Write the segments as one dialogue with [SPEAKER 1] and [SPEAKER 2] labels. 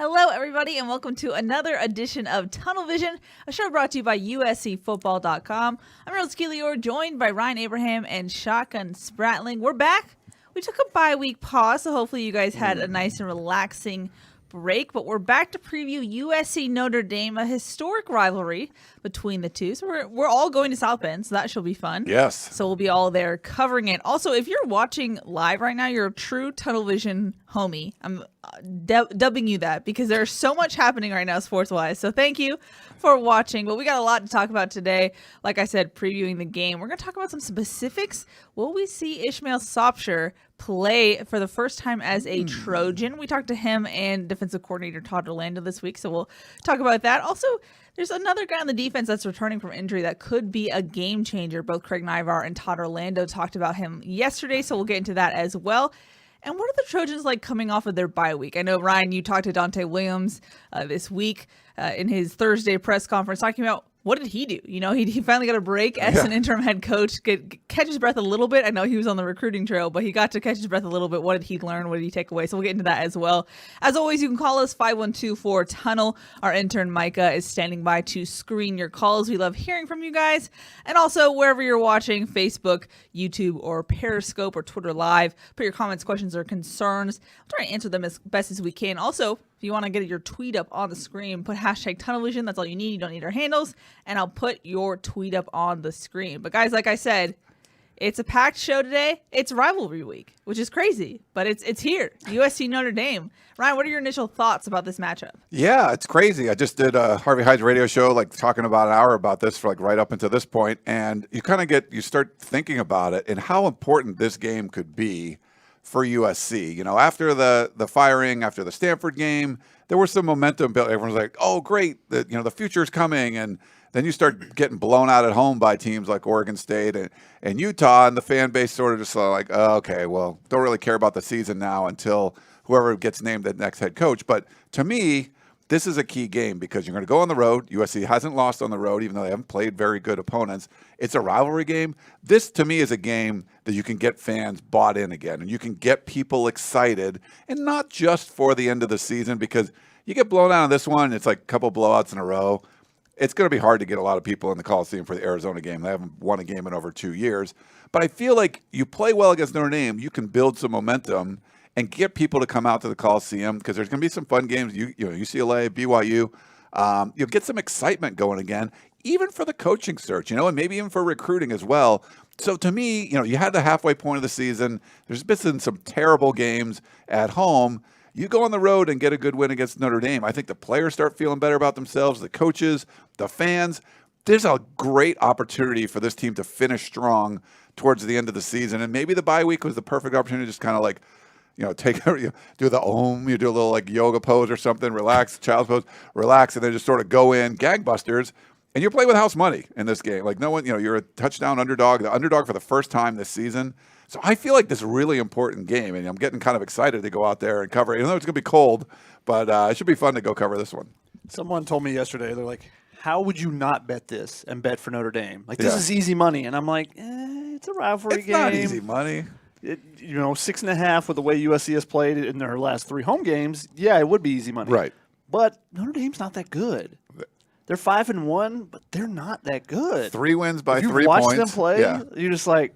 [SPEAKER 1] Hello, everybody, and welcome to another edition of Tunnel Vision, a show brought to you by USCFootball.com. I'm your host, Keely Eure, joined by Ryan Abraham and Shotgun Spratling. We're back. We took a bye-week pause, so hopefully you guys had a nice and relaxing break, but we're back to preview USC Notre Dame, a historic rivalry between the two. So we're all going to South Bend, so that should be fun.
[SPEAKER 2] Yes.
[SPEAKER 1] So we'll be all there covering it. Also, if you're watching live right now, you're a true Tunnel Vision homie. I'm dubbing you that because there's so much happening right now sports-wise. So thank you for watching. But we got a lot to talk about today. Like I said, previewing the game. We're going to talk about some specifics. Will we see Ishmael Sopsher play for the first time as a Trojan? We talked to him and defensive coordinator Todd Orlando this week, so we'll talk about that. Also, there's another guy on the defense that's returning from injury that could be a game changer. Both Craig Nivar and Todd Orlando talked about him yesterday, so we'll get into that as well. And what are the Trojans like coming off of their bye week? I know, Ryan, you talked to Dante Williams this week in his Thursday press conference talking about what did he do? You know, he finally got a break as an interim head coach, catch his breath a little bit. I know he was on the recruiting trail, but he got to catch his breath a little bit. What did he learn? What did he take away? So we'll get into that as well. As always, you can call us 512-4-TUNNEL. Our intern, Micah, is standing by to screen your calls. We love hearing from you guys. And also, wherever you're watching, Facebook, YouTube, or Periscope, or Twitter Live, put your comments, questions, or concerns. We'll try to answer them as best as we can. Also, if you want to get your tweet up on the screen, put hashtag TunnelVision. That's all you need. You don't need our handles. And I'll put your tweet up on the screen. But guys, like I said, it's a packed show today. It's rivalry week, which is crazy. But it's here. USC Notre Dame. Ryan, what are your initial thoughts about this matchup?
[SPEAKER 2] Yeah, it's crazy. I just did a Harvey Hyde's radio show, like talking about an hour about this for like right up until this point. And you start thinking about it and how important this game could be for USC. You know, after the firing, after the Stanford game, there was some momentum built. Everyone's like, oh, great, the future's coming. And then you start getting blown out at home by teams like Oregon State and Utah, and the fan base sort of just like, oh, okay, well, don't really care about the season now until whoever gets named the next head coach. But to me, this is a key game because you're going to go on the road. USC hasn't lost on the road, even though they haven't played very good opponents. It's a rivalry game. This, to me, is a game that you can get fans bought in again, and you can get people excited, and not just for the end of the season, because you get blown out on this one, it's like a couple blowouts in a row. It's going to be hard to get a lot of people in the Coliseum for the Arizona game. They haven't won a game in over 2 years. But I feel like you play well against Notre Dame, you can build some momentum and get people to come out to the Coliseum because there's going to be some fun games. UCLA, BYU. You'll get some excitement going again, even for the coaching search, and maybe even for recruiting as well. So to me, you had the halfway point of the season. There's been some terrible games at home. You go on the road and get a good win against Notre Dame. I think the players start feeling better about themselves, the coaches, the fans. There's a great opportunity for this team to finish strong towards the end of the season. And maybe the bye week was the perfect opportunity to just kind of like, do the Om, you do a little like yoga pose or something, relax, child's pose, relax, and then just sort of go in gangbusters. And you're playing with house money in this game. Like no one, you're a touchdown underdog, the underdog for the first time this season. So I feel like this is a really important game, and I'm getting kind of excited to go out there and cover it. Even though it's going to be cold, but it should be fun to go cover this one.
[SPEAKER 3] Someone told me yesterday, they're like, how would you not bet this and bet for Notre Dame? Like, this is easy money. And I'm like, it's a rivalry game.
[SPEAKER 2] It's not easy money.
[SPEAKER 3] 6.5 with the way USC has played in their last 3 home games. Yeah, it would be easy money.
[SPEAKER 2] Right.
[SPEAKER 3] But Notre Dame's not that good. They're 5-1, but they're not that good.
[SPEAKER 2] 3 wins by 3 points.
[SPEAKER 3] If you watch them play, you're just like,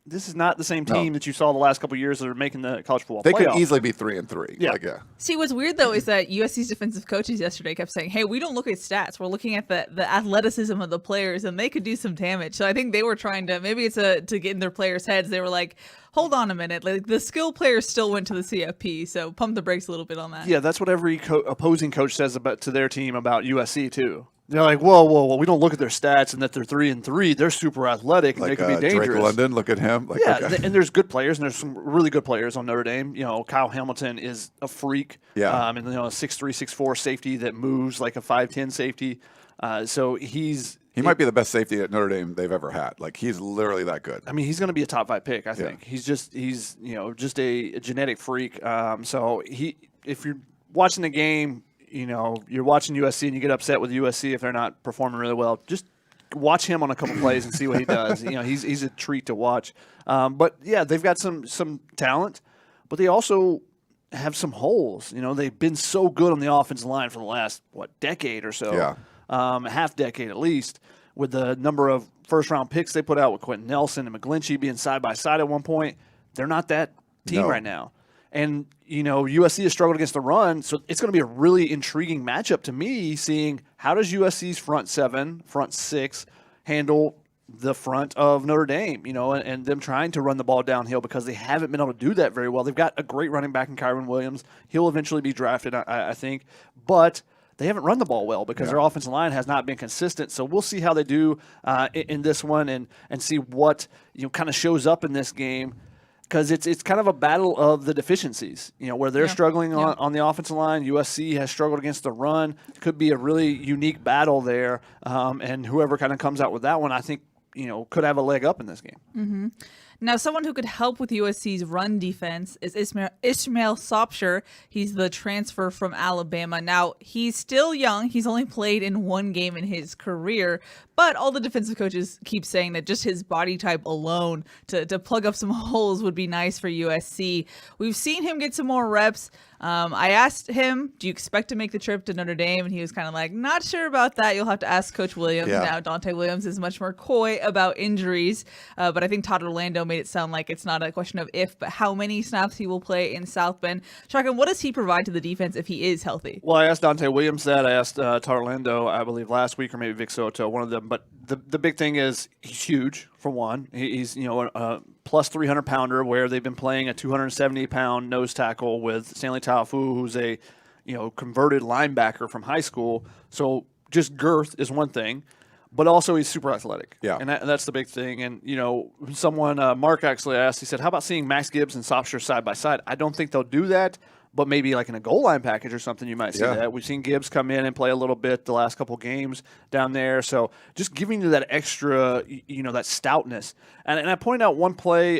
[SPEAKER 3] this is not the same team that you saw the last couple of years that are making the college football
[SPEAKER 2] They
[SPEAKER 3] playoff.
[SPEAKER 2] could easily be 3-3.
[SPEAKER 3] Yeah.
[SPEAKER 1] See, what's weird, though, is that USC's defensive coaches yesterday kept saying, hey, we don't look at stats. We're looking at the athleticism of the players, and they could do some damage. So I think they were trying to, maybe it's to get in their players' heads. They were like, hold on a minute. Like, the skill players still went to the CFP, so pump the brakes a little bit on that.
[SPEAKER 3] Yeah, that's what every opposing coach says to their team about USC, too. They're like, whoa, we don't look at their stats and that they're 3-3. They're super athletic and
[SPEAKER 2] Like
[SPEAKER 3] they could be dangerous.
[SPEAKER 2] Drake London, look at him. Like,
[SPEAKER 3] Yeah, and there's good players, and there's some really good players on Notre Dame. You know, Kyle Hamilton is a freak.
[SPEAKER 2] Yeah.
[SPEAKER 3] And, a 6'3", 6'4" safety that moves like a 5'10" safety. So he
[SPEAKER 2] might be the best safety at Notre Dame they've ever had. Like, he's literally that good.
[SPEAKER 3] I mean, he's going to be a top 5 pick, I think. He's just a genetic freak. So if you're watching the game, you're watching USC and you get upset with USC if they're not performing really well, just watch him on a couple plays and see what he does. He's a treat to watch. But yeah, they've got some talent, but they also have some holes. They've been so good on the offensive line for the last decade or so.
[SPEAKER 2] Yeah.
[SPEAKER 3] Half decade at least, with the number of first-round picks they put out with Quentin Nelson and McGlinchey being side-by-side at one point. They're not that team right now. And, USC has struggled against the run, so it's going to be a really intriguing matchup to me, seeing how does USC's front 7, front 6 handle the front of Notre Dame, and them trying to run the ball downhill because they haven't been able to do that very well. They've got a great running back in Kyron Williams. He'll eventually be drafted, I think. But they haven't run the ball well because their offensive line has not been consistent. So we'll see how they do in this one and see what kind of shows up in this game, because it's kind of a battle of the deficiencies. Where they're struggling on the offensive line. USC has struggled against the run. It could be a really unique battle there, and whoever kind of comes out with that one, I think could have a leg up in this game.
[SPEAKER 1] Mm-hmm. Now, someone who could help with USC's run defense is Ishmael Sopsher. He's the transfer from Alabama. Now, he's still young. He's only played in one game in his career, but all the defensive coaches keep saying that just his body type alone to plug up some holes would be nice for USC. We've seen him get some more reps. I asked him, do you expect to make the trip to Notre Dame? And he was kind of like, not sure about that. You'll have to ask Coach Williams.
[SPEAKER 2] Yeah.
[SPEAKER 1] Now, Dante Williams is much more coy about injuries, but I think Todd Orlando made it sound like it's not a question of if, but how many snaps he will play in South Bend. Shotgun, what does he provide to the defense if he is healthy?
[SPEAKER 3] Well, I asked Dante Williams that. I asked Todd Orlando, I believe, last week, or maybe Vic Soto, one of them. But the big thing is he's huge, for one. He's a plus 300-pounder, where they've been playing a 270-pound nose tackle with Stanley Taofu, who's a converted linebacker from high school. So just girth is one thing, but also he's super athletic.
[SPEAKER 2] Yeah.
[SPEAKER 3] And that's the big thing. And, someone, Mark actually asked, he said, how about seeing Max Gibbs and Sopsher side by side? I don't think they'll do that, but maybe like in a goal line package or something, you might see that. We've seen Gibbs come in and play a little bit the last couple games down there. So just giving you that extra, that stoutness. And I pointed out one play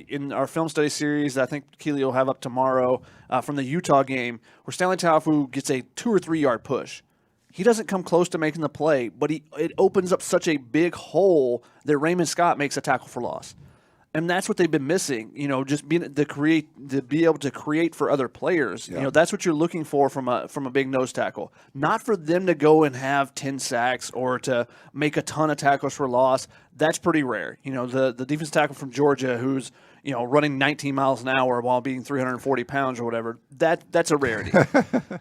[SPEAKER 3] in our film study series that I think Keely will have up tomorrow from the Utah game, where Stanley Taofu gets a 2 or 3 yard push. He doesn't come close to making the play, but it opens up such a big hole that Raymond Scott makes a tackle for loss. And that's what they've been missing, just being to be able to create for other players.
[SPEAKER 2] Yeah.
[SPEAKER 3] That's what you're looking for from a big nose tackle. Not for them to go and have 10 sacks or to make a ton of tackles for loss. That's pretty rare. The defensive tackle from Georgia who's running 19 miles an hour while being 340 pounds or whatever, that's a rarity.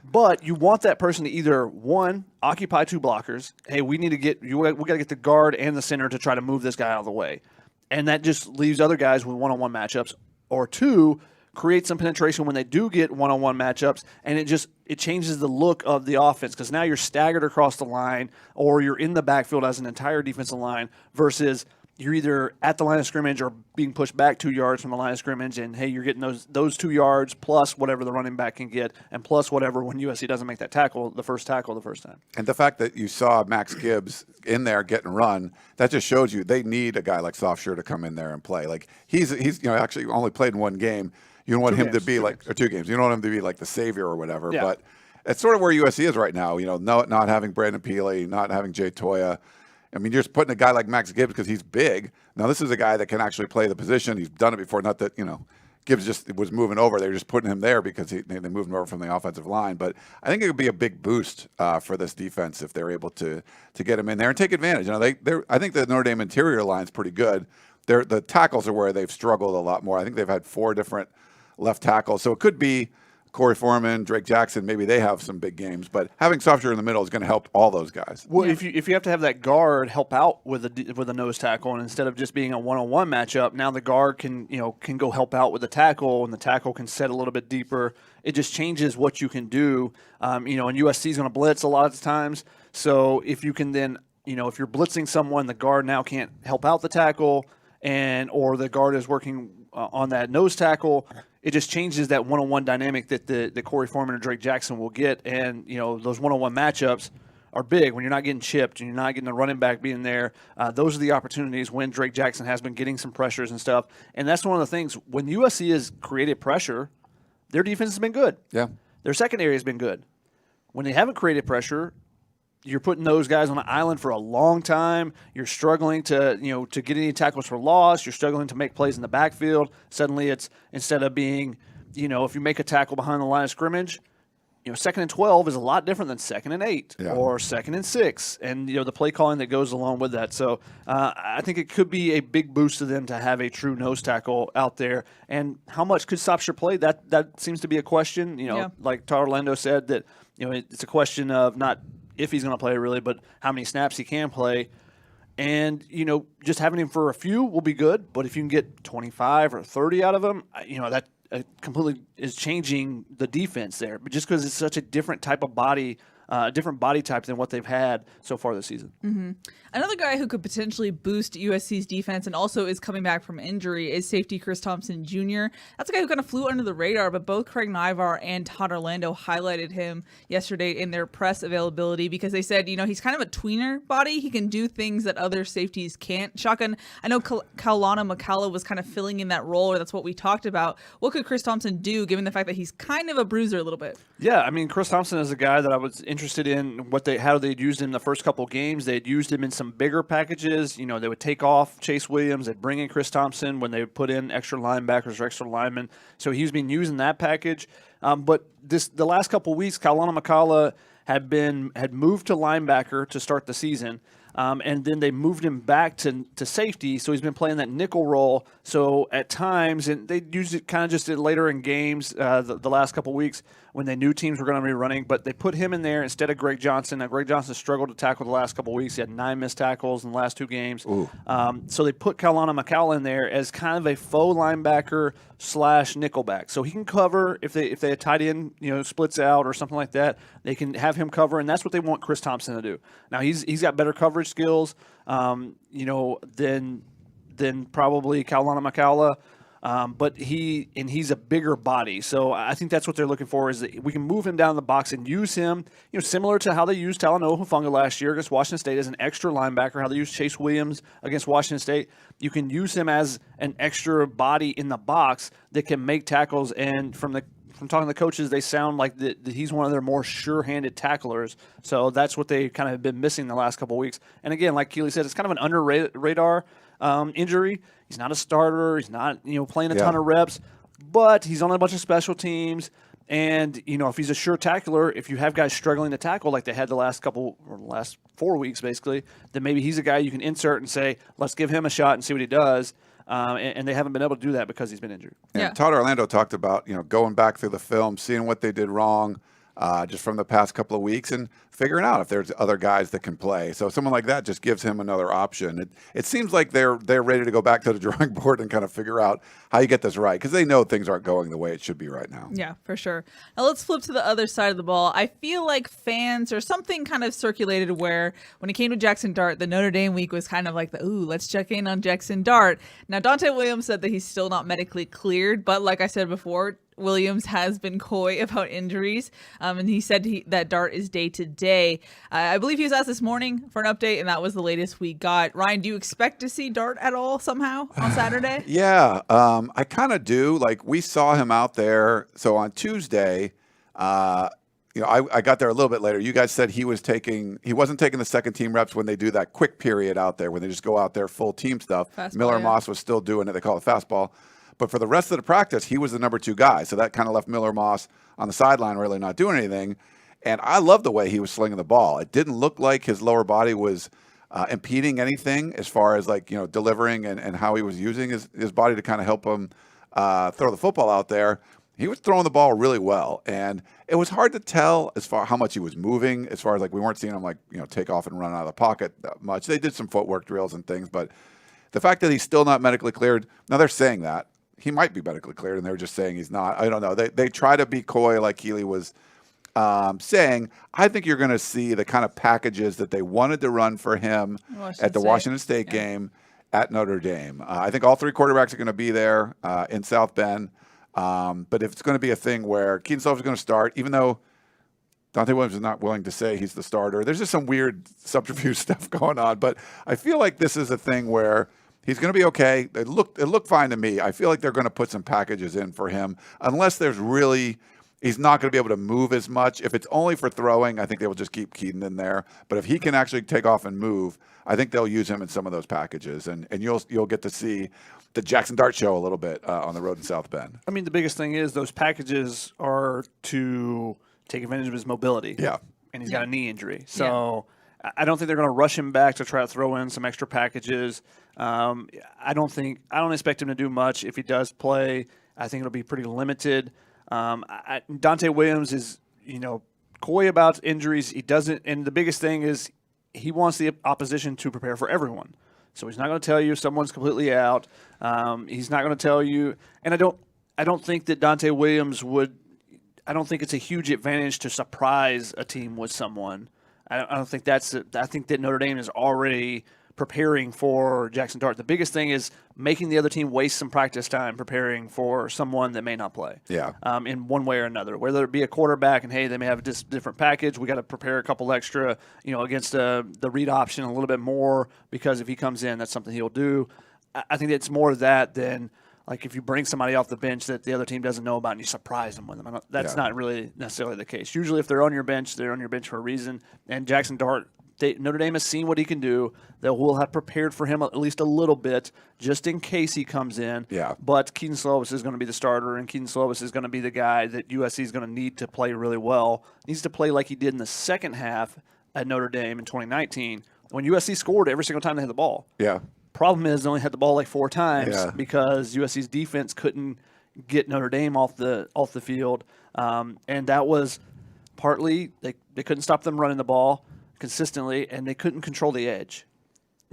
[SPEAKER 3] But you want that person to either, one, occupy 2 blockers. Hey, we got to get the guard and the center to try to move this guy out of the way. And that just leaves other guys with one-on-one matchups. Or 2, create some penetration when they do get one-on-one matchups, and it changes the look of the offense, because now you're staggered across the line, or you're in the backfield as an entire defensive line, versus you're either at the line of scrimmage or being pushed back 2 yards from the line of scrimmage, and hey, you're getting those 2 yards plus whatever the running back can get, and plus whatever when USC doesn't make that tackle the first time.
[SPEAKER 2] And the fact that you saw Max Gibbs in there getting run, that just shows you they need a guy like Sopsher to come in there and play. Like he's actually only played in one game. You don't want him to be like, or 2 games. You don't want him to be like the savior or whatever.
[SPEAKER 3] Yeah.
[SPEAKER 2] But it's sort of where USC is right now. Not having Brandon Peely, not having Jay Toya. I mean, you're just putting a guy like Max Gibbs because he's big. Now, this is a guy that can actually play the position. He's done it before. Not that, Gibbs just was moving over. They were just putting him there because they moved him over from the offensive line. But I think it would be a big boost for this defense if they're able to get him in there and take advantage. I think the Notre Dame interior line is pretty good. the tackles are where they've struggled a lot more. I think they've had 4 different left tackles. So it could be Corey Foreman, Drake Jackson, maybe they have some big games, but having Sopsher in the middle is going to help all those guys.
[SPEAKER 3] Well, if you have to have that guard help out with a nose tackle, and instead of just being a one-on-one matchup, now the guard can go help out with the tackle, and the tackle can set a little bit deeper. It just changes what you can do. And USC is going to blitz a lot of times, so if you can then if you're blitzing someone, the guard now can't help out the tackle, or the guard is working on that nose tackle. It just changes that one-on-one dynamic that the Corey Foreman or Drake Jackson will get. And, those one-on-one matchups are big when you're not getting chipped and you're not getting the running back being there. Those are the opportunities when Drake Jackson has been getting some pressures and stuff. And that's one of the things. When USC has created pressure, their defense has been good.
[SPEAKER 2] Yeah.
[SPEAKER 3] Their secondary has been good. When they haven't created pressure, you're putting those guys on an island for a long time. You're struggling to get any tackles for loss. You're struggling to make plays in the backfield. Suddenly it's, instead of being, if you make a tackle behind the line of scrimmage, 2nd and 12 is a lot different than 2nd and 8 or 2nd and 6. And, the play calling that goes along with that. So I think it could be a big boost to them to have a true nose tackle out there. And how much could Sopsher play? That seems to be a question. Like Todd Orlando said, that, it's a question of not if he's going to play really, but how many snaps he can play. And, just having him for a few will be good, but if you can get 25 or 30 out of him, that completely is changing the defense there. But just because it's such a different type of body, different body type than what they've had so far this season.
[SPEAKER 1] Mm-hmm. Another guy who could potentially boost USC's defense and also is coming back from injury is safety Chris Thompson Jr. That's a guy who kind of flew under the radar, but both Craig Naivar and Todd Orlando highlighted him yesterday in their press availability because they said, he's kind of a tweener body. He can do things that other safeties can't. Shotgun, I know Kaulana Makala was kind of filling in that role, or that's what we talked about. What could Chris Thompson do, given the fact that he's kind of a bruiser a little bit?
[SPEAKER 3] Yeah, I mean, Chris Thompson is a guy that I was interested in how they'd used him the first couple of games. They'd used him in some bigger packages. They would take off Chase Williams. They'd bring in Chris Thompson when they would put in extra linebackers or extra linemen. So he was being used in that package. But the last couple of weeks, Kaulana Makala had moved to linebacker to start the season. And then they moved him back to safety, so he's been playing that nickel role. So at times, and they used it kind of just later in games the last couple of weeks when they knew teams were going to be running, but they put him in there instead of Greg Johnson. Now, Greg Johnson struggled to tackle the last couple of weeks. He had 9 missed tackles in the last 2 games. So they put Kaulana Makala in there as kind of a faux linebacker / nickelback. So he can cover if they a tight end splits out or something like that. They can have him cover, and that's what they want Chris Thompson to do. Now he's got better coverage skills, than probably Kaulana Makala. But he's a bigger body, so I think that's what they're looking for, is that we can move him down the box and use him, similar to how they used Talanoa Hufanga last year against Washington State as an extra linebacker, how they used Chase Williams against Washington State. You can use him as an extra body in the box that can make tackles, and from talking to the coaches, they sound like that he's one of their more sure-handed tacklers. So that's what they kind of have been missing the last couple of weeks. And again, like Keely said, it's kind of an under-radar injury. He's not a starter. He's not playing a ton of reps, but he's on a bunch of special teams. And if he's a sure tackler, if you have guys struggling to tackle like they had the last 4 weeks basically, then maybe he's a guy you can insert and say, let's give him a shot and see what he does. And they haven't been able to do that because he's been injured.
[SPEAKER 2] And Todd Orlando talked about going back through the film, seeing what they did wrong just from the past couple of weeks, and figuring out if there's other guys that can play. So someone like that just gives him another option. It seems like they're ready to go back to the drawing board and kind of figure out how you get this right, because they know things aren't going the way it should be right now.
[SPEAKER 1] Yeah, for sure. Now let's flip to the other side of the ball. I feel like fans, or something kind of circulated where when it came to Jaxson Dart, the Notre Dame week was kind of like let's check in on Jaxson Dart. Now Dante Williams said that he's still not medically cleared, but like I said before, Williams has been coy about injuries, and he said that Dart is day to day. I believe he was asked this morning for an update, and that was the latest we got. Ryan, do you expect to see Dart at all somehow on Saturday?
[SPEAKER 2] Yeah, I kind of do. Like, we saw him out there. So on Tuesday, I got there a little bit later. You guys said he wasn't taking the second team reps when they do that quick period out there, when they just go out there full team stuff.
[SPEAKER 1] Fastball,
[SPEAKER 2] Miller Moss was still doing it. They call it fastball. But for the rest of the practice, he was the number 2 guy. So that kind of left Miller Moss on the sideline really not doing anything. And I love the way he was slinging the ball. It didn't look like his lower body was impeding anything as far as like, delivering and how he was using his body to kind of help him throw the football out there. He was throwing the ball really well, and it was hard to tell as far how much he was moving. As far as like we weren't seeing him like take off and run out of the pocket that much. They did some footwork drills and things, but the fact that he's still not medically cleared. Now they're saying that he might be medically cleared, and they're just saying he's not. I don't know. They try to be coy, like Keely was saying. I think you're going to see the kind of packages that they wanted to run for him at the Washington State game at Notre Dame. I think all three quarterbacks are going to be there in South Bend. But if it's going to be a thing where Keaton Slovis is going to start, even though Dante Williams is not willing to say he's the starter, there's just some weird subterfuge stuff going on. But I feel like this is a thing where he's going to be okay. It looked fine to me. I feel like they're going to put some packages in for him, unless he's not going to be able to move as much. If it's only for throwing, I think they will just keep Keaton in there. But if he can actually take off and move, I think they'll use him in some of those packages, and you'll get to see the Jaxson Dart show a little bit on the road in South Bend.
[SPEAKER 3] I mean, the biggest thing is those packages are to take advantage of his mobility.
[SPEAKER 2] Yeah.
[SPEAKER 3] And he's got a knee injury. So I don't think they're going to rush him back to try to throw in some extra packages. I don't expect him to do much. If he does play, I think it'll be pretty limited. Dante Williams is, coy about injuries. He doesn't, and the biggest thing is he wants the opposition to prepare for everyone. So he's not going to tell you if someone's completely out. He's not going to tell you, and I don't think that Dante Williams would. I don't think it's a huge advantage to surprise a team with someone. I don't think that's. I think that Notre Dame is already preparing for Jaxson Dart. The biggest thing is making the other team waste some practice time preparing for someone that may not play.
[SPEAKER 2] Yeah.
[SPEAKER 3] In one way or another, whether it be a quarterback and, hey, they may have a different package. We got to prepare a couple extra, against the read option a little bit more, because if he comes in, that's something he'll do. I think it's more of that than like if you bring somebody off the bench that the other team doesn't know about and you surprise them with them. That's not really necessarily the case. Usually if they're on your bench, they're on your bench for a reason. And Jaxson Dart, Notre Dame has seen what he can do. They will have prepared for him at least a little bit just in case he comes in.
[SPEAKER 2] Yeah.
[SPEAKER 3] But Keaton Slovis is going to be the starter, and Keaton Slovis is going to be the guy that USC is going to need to play really well. He needs to play like he did in the second half at Notre Dame in 2019 when USC scored every single time they had the ball.
[SPEAKER 2] Yeah.
[SPEAKER 3] Problem is they only had the ball like 4 times because USC's defense couldn't get Notre Dame off the field. And that was partly they couldn't stop them running the ball consistently, and they couldn't control the edge.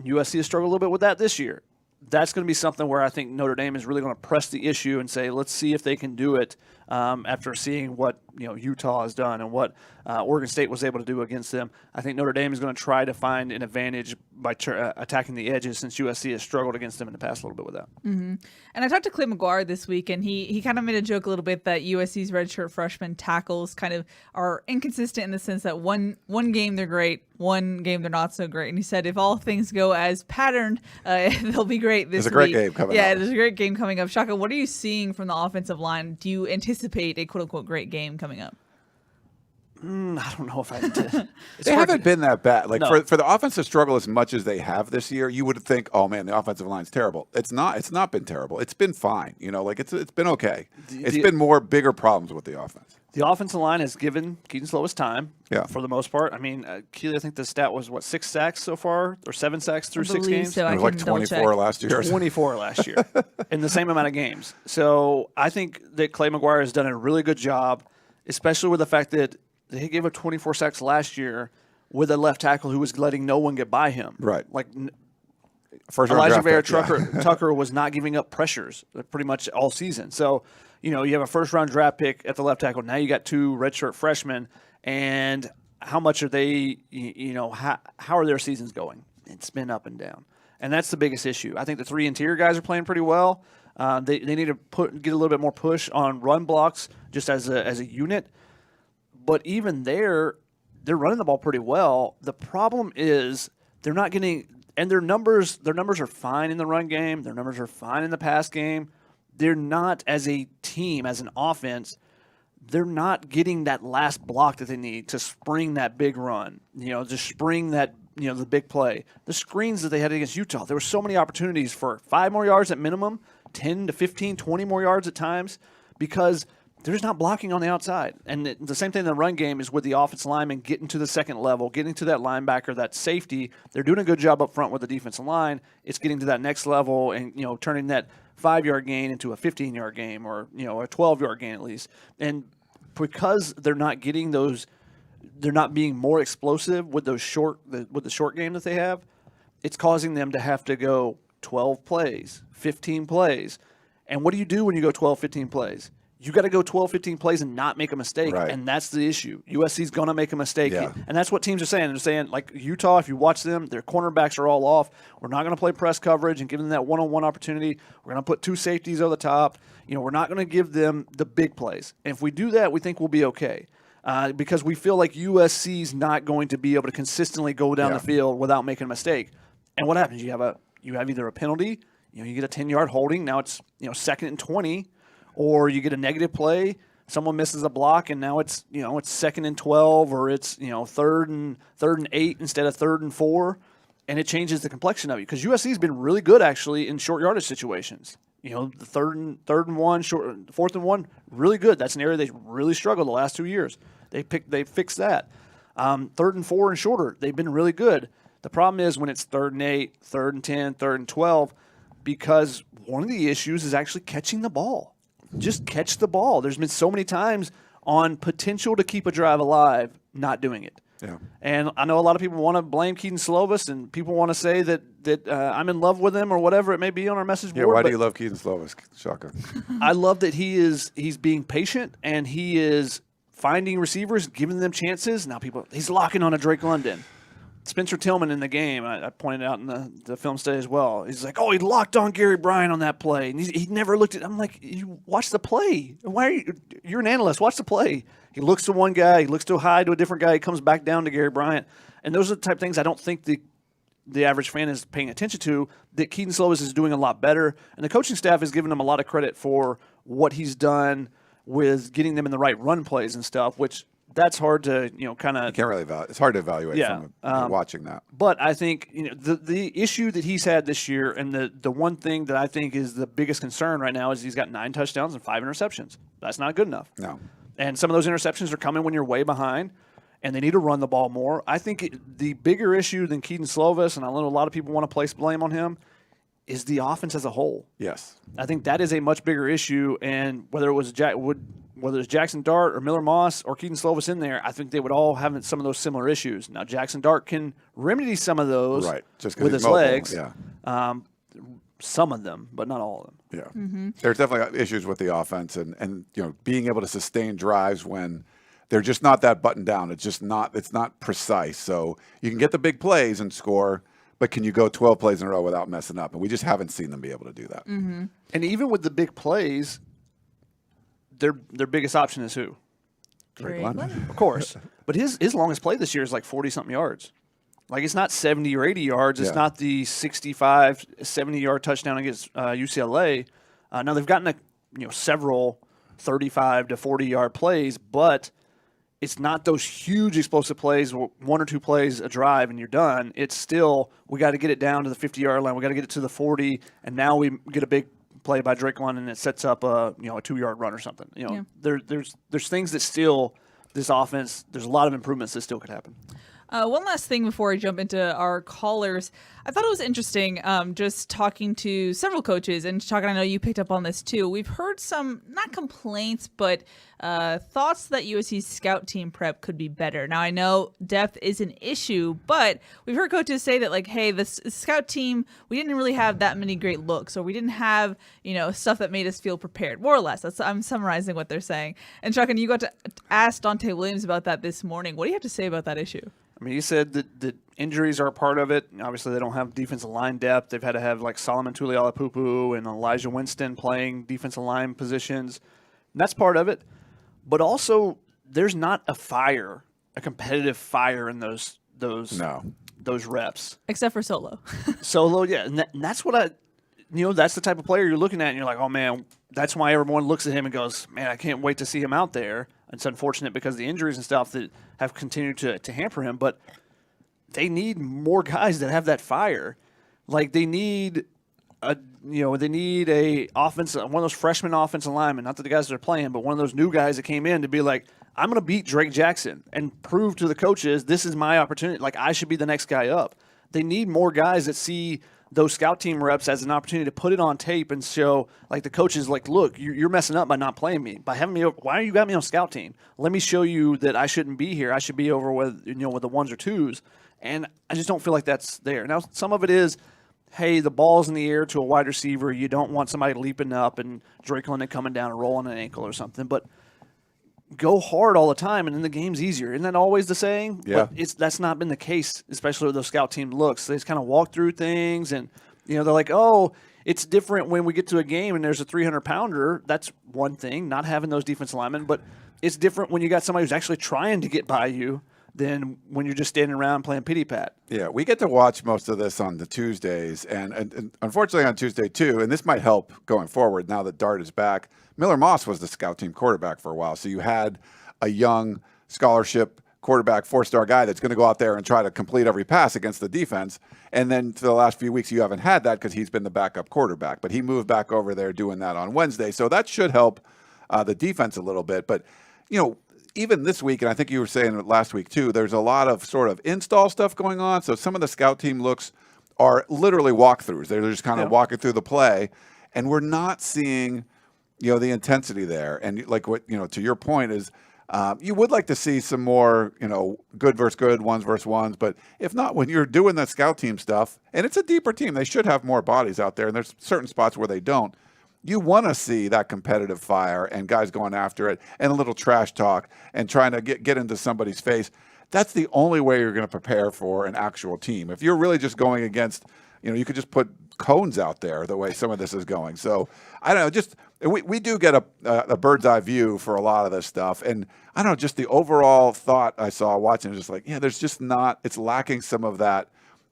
[SPEAKER 3] USC has struggled a little bit with that this year. That's going to be something where I think Notre Dame is really going to press the issue and say, let's see if they can do it after seeing what Utah has done and what Oregon State was able to do against them. I think Notre Dame is going to try to find an advantage by attacking the edges, since USC has struggled against them in the past a little bit with that.
[SPEAKER 1] Mm-hmm. And I talked to Clay McGuire this week, and he kind of made a joke a little bit that USC's redshirt freshman tackles kind of are inconsistent in the sense that one game they're great, one game they're not so great. And he said if all things go as patterned, they'll be great this week.
[SPEAKER 2] There's a great game coming up.
[SPEAKER 1] Yeah, there's a great game coming up. Shaka, what are you seeing from the offensive line? Do you anticipate a quote-unquote great game coming up?
[SPEAKER 3] I don't know if I did.
[SPEAKER 2] They haven't been that bad. Like
[SPEAKER 3] No.
[SPEAKER 2] for the offensive struggle as much as they have this year, you would think, oh man, the offensive line's terrible. It's not. It's not been terrible. It's been fine. It's been okay. It's been bigger problems with the offense.
[SPEAKER 3] The offensive line has given Keaton Slovis time for the most part. I mean, Keely, I think the stat was, 6 sacks so far, or 7 sacks through 6 games?
[SPEAKER 1] So.
[SPEAKER 2] It was like 24 last year.
[SPEAKER 3] 24 last year in the same amount of games. So I think that Clay McGuire has done a really good job, especially with the fact that he gave up 24 sacks last year with a left tackle who was letting no one get by him.
[SPEAKER 2] Right.
[SPEAKER 3] Like
[SPEAKER 2] First
[SPEAKER 3] Elijah Vera Tucker was not giving up pressures pretty much all season. So, you have a first-round draft pick at the left tackle. Now you got 2 redshirt freshmen, and how much are they, how are their seasons going? It's been up and down. And that's the biggest issue. I think the 3 interior guys are playing pretty well. They need to get a little bit more push on run blocks just as a unit. But even they're running the ball pretty well. The problem is they're not getting – and their numbers are fine in the run game. Their numbers are fine in the pass game. They're not, as a team, as an offense, they're not getting that last block that they need to spring that big run, to spring that, the big play. The screens that they had against Utah, there were so many opportunities for 5 more yards at minimum, 10 to 15, 20 more yards at times, because they're just not blocking on the outside. And the same thing in the run game is with the offensive linemen getting to the second level, getting to that linebacker, that safety. They're doing a good job up front with the defensive line. It's getting to that next level and, turning that 5-yard gain into a 15-yard game or, a 12-yard gain at least. And because they're not getting those, they're not being more explosive with the short game that they have, it's causing them to have to go 12 plays, 15 plays. And what do you do when you go 12, 15 plays? You got to go 12, 15 plays and not make a mistake,
[SPEAKER 2] right.
[SPEAKER 3] And that's the issue. USC's going to make a mistake,
[SPEAKER 2] yeah.
[SPEAKER 3] And that's what teams are saying. They're saying, like Utah, if you watch them, their cornerbacks are all off. We're not going to play press coverage and give them that one-on-one opportunity. We're going to put 2 safeties over the top. We're not going to give them the big plays. And if we do that, we think we'll be okay. Because we feel like USC's not going to be able to consistently go down the field without making a mistake. And what happens? You have either a penalty, you get a 10-yard holding. Now it's 2nd and 20. Or you get a negative play, someone misses a block, and now it's 2nd and 12, or it's 3rd and 8 instead of 3rd and 4, and it changes the complexion of it. Because USC's been really good actually in short yardage situations. The 3rd and 1, 4th and 1, really good. That's an area they really struggled the last 2 years. They fixed that. 3rd and 4 and shorter, they've been really good. The problem is when it's 3rd and 8, 3rd and 10, 3rd and 12, because one of the issues is actually catching the ball. Just catch the ball. There's been so many times on potential to keep a drive alive, not doing it.
[SPEAKER 2] Yeah.
[SPEAKER 3] And I know a lot of people want to blame Keaton Slovis, and people want to say that I'm in love with him or whatever it may be on our message board.
[SPEAKER 2] Yeah, why do you love Keaton Slovis, Shaka?
[SPEAKER 3] I love that he's being patient and he is finding receivers, giving them chances. Now he's locking on a Drake London. Spencer Tillman in the game, I pointed out in the film study as well. He's like, he locked on Gary Bryant on that play. And he never looked at I'm like, you watch the play. Why are you're an analyst. Watch the play. He looks to one guy. He looks too high to a different guy. He comes back down to Gary Bryant. And those are the type of things I don't think the average fan is paying attention to, that Keaton Slovis is doing a lot better. And the coaching staff is giving him a lot of credit for what he's done with getting them in the right run plays and stuff, which – that's hard to, kind of.
[SPEAKER 2] You can't really evaluate. It's hard to evaluate from watching that.
[SPEAKER 3] But I think, the issue that he's had this year, and the one thing that I think is the biggest concern right now is he's got 9 touchdowns and 5 interceptions. That's not good enough.
[SPEAKER 2] No.
[SPEAKER 3] And some of those interceptions are coming when you're way behind, and they need to run the ball more. I think the bigger issue than Keaton Slovis, and I know a lot of people want to place blame on him, is the offense as a whole.
[SPEAKER 2] Yes.
[SPEAKER 3] I think that is a much bigger issue, and whether it's Jaxson Dart or Miller Moss or Keaton Slovis in there, I think they would all have some of those similar issues. Now, Jaxson Dart can remedy some of those with his legs.
[SPEAKER 2] Yeah.
[SPEAKER 3] Some of them, but not all of them.
[SPEAKER 2] Yeah.
[SPEAKER 1] Mm-hmm.
[SPEAKER 2] There's definitely issues with the offense and being able to sustain drives when they're just not that buttoned down. It's not precise. So you can get the big plays and score, but can you go 12 plays in a row without messing up? And we just haven't seen them be able to do that.
[SPEAKER 1] Mm-hmm.
[SPEAKER 3] And even with the big plays, their biggest option is who?
[SPEAKER 2] Drake London.
[SPEAKER 3] Of course. But his longest play this year is like 40-something yards. Like, it's not 70 or 80 yards. It's not the 65, 70-yard touchdown against UCLA. Now, they've gotten several 35 to 40-yard plays, but it's not those huge explosive plays, 1 or 2 plays a drive and you're done. It's still, we got to get it down to the 50-yard line. We got to get it to the 40, and now we get a big play by Drake London that sets up a 2-yard run or something. There's things that still, this offense, there's a lot of improvements that still could happen.
[SPEAKER 1] One last thing before I jump into our callers. I thought it was interesting just talking to several coaches and talking, I know you picked up on this too. We've heard some, not complaints, but thoughts that USC's scout team prep could be better. Now, I know depth is an issue, but we've heard coaches say that, like, hey, this scout team, we didn't really have that many great looks, or we didn't have, stuff that made us feel prepared, more or less. I'm summarizing what they're saying. And Chuck, and you got to ask Dante Williams about that this morning. What do you have to say about that issue?
[SPEAKER 3] I mean, he said that injuries are a part of it. Obviously, they don't have defensive line depth. They've had to have, like, Solomon Tulialapupu and Elijah Winston playing defensive line positions. And that's part of it. But also, there's not a competitive fire in those reps.
[SPEAKER 1] Except for Solo.
[SPEAKER 3] Solo, yeah. And that's what that's the type of player you're looking at, and you're like, oh, man, that's why everyone looks at him and goes, man, I can't wait to see him out there. It's unfortunate because of the injuries and stuff that have continued to hamper him, but they need more guys that have that fire. Like, they need they need a offense, one of those freshman offensive linemen, not that the guys that are playing, but one of those new guys that came in to be like, I'm going to beat Drake Jackson and prove to the coaches this is my opportunity. Like, I should be the next guy up. They need more guys that see those scout team reps as an opportunity to put it on tape and show, like, the coaches, like, look, you're messing up by not playing me, by having me. Why you got me on scout team? Let me show you that I shouldn't be here. I should be over with the ones or twos. And I just don't feel like that's there. Now, some of it is, hey, the ball's in the air to a wide receiver. You don't want somebody leaping up and Drake London coming down and rolling an ankle or something. But go hard all the time, and then the game's easier. Isn't that always the saying?
[SPEAKER 2] Yeah.
[SPEAKER 3] But that's not been the case, especially with those scout team looks. They just kind of walk through things, and they're like, oh, it's different when we get to a game and there's a 300-pounder. That's one thing, not having those defensive linemen. But it's different when you got somebody who's actually trying to get by you than when you're just standing around playing pity-pat.
[SPEAKER 2] Yeah, we get to watch most of this on the Tuesdays, and unfortunately on Tuesday too, and this might help going forward now that Dart is back. Miller Moss was the scout team quarterback for a while, so you had a young scholarship quarterback, 4-star guy that's going to go out there and try to complete every pass against the defense, and then for the last few weeks you haven't had that because he's been the backup quarterback, but he moved back over there doing that on Wednesday, so that should help the defense a little bit, but even this week, and I think you were saying it last week too, there's a lot of sort of install stuff going on. So some of the scout team looks are literally walkthroughs. They're just kind of walking through the play, and we're not seeing, the intensity there. And like what, to your point is, you would like to see some more, good versus good, ones versus ones. But if not, when you're doing that scout team stuff, and it's a deeper team, they should have more bodies out there. And there's certain spots where they don't. You want to see that competitive fire and guys going after it and a little trash talk and trying to get into somebody's face. That's the only way you're going to prepare for an actual team. If you're really just going against, you could just put cones out there the way some of this is going. So I don't know, just we do get a bird's eye view for a lot of this stuff. And I don't know, just the overall thought I saw watching is just like, there's just not, it's lacking some of that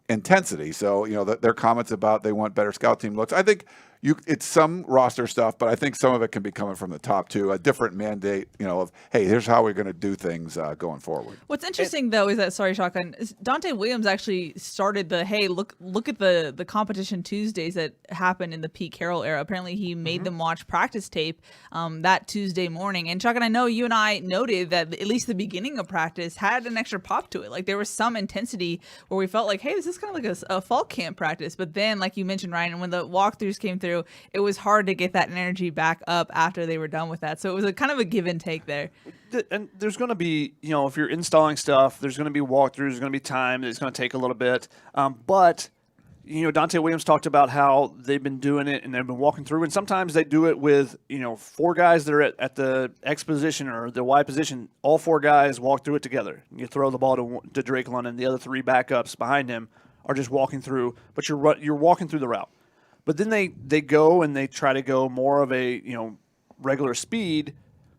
[SPEAKER 2] intensity. So, their comments about they want better scout team looks. I think it's some roster stuff, but I think some of it can be coming from the top too. A different mandate, of, hey, here's how we're going to do things going forward.
[SPEAKER 1] What's interesting though is that, sorry, Shotgun, Dante Williams actually started the, hey, look at the competition Tuesdays that happened in the Pete Carroll era. Apparently he made them watch practice tape that Tuesday morning. And Shotgun, I know you and I noted that at least the beginning of practice had an extra pop to it. Like there was some intensity where we felt like, hey, this is kind of like a fall camp practice. But then, like you mentioned, Ryan, when the walkthroughs came through, it was hard to get that energy back up after they were done with that. So it was a kind of a give and take there.
[SPEAKER 3] And there's going to be, if you're installing stuff, there's going to be walkthroughs, there's going to be time, it's going to take a little bit. But, Dante Williams talked about how they've been doing it and they've been walking through. And sometimes they do it with, 4 guys that are at the X position or the Y position. All 4 guys walk through it together. You throw the ball to Drake London. The other 3 backups behind him are just walking through, but you're walking through the route. But then they go and they try to go more of a, regular speed.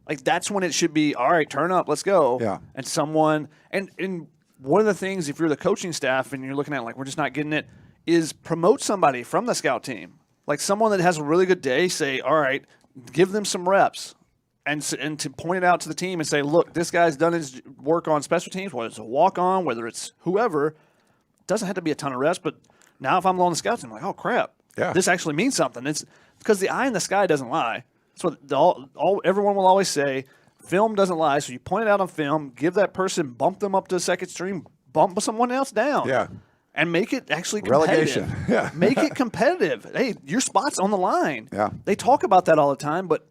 [SPEAKER 3] Like that's when it should be, all right, turn up, let's go.
[SPEAKER 2] Yeah.
[SPEAKER 3] And someone, and one of the things, if you're the coaching staff and you're looking at like, we're just not getting it, is promote somebody from the scout team. Like someone that has a really good day, say, all right, give them some reps. And to point it out to the team and say, look, this guy's done his work on special teams, whether it's a walk-on, whether it's whoever, doesn't have to be a ton of reps, but now if I'm on the scout team, I'm like, oh, crap.
[SPEAKER 2] Yeah.
[SPEAKER 3] This actually means something. It's because the eye in the sky doesn't lie. That's what everyone will always say. Film doesn't lie. So you point it out on film, give that person, bump them up to the second string, bump someone else down.
[SPEAKER 2] Yeah.
[SPEAKER 3] And make it actually competitive.
[SPEAKER 2] Relegation. Yeah.
[SPEAKER 3] Make it competitive. Hey, your spot's on the line.
[SPEAKER 2] Yeah.
[SPEAKER 3] They talk about that all the time, but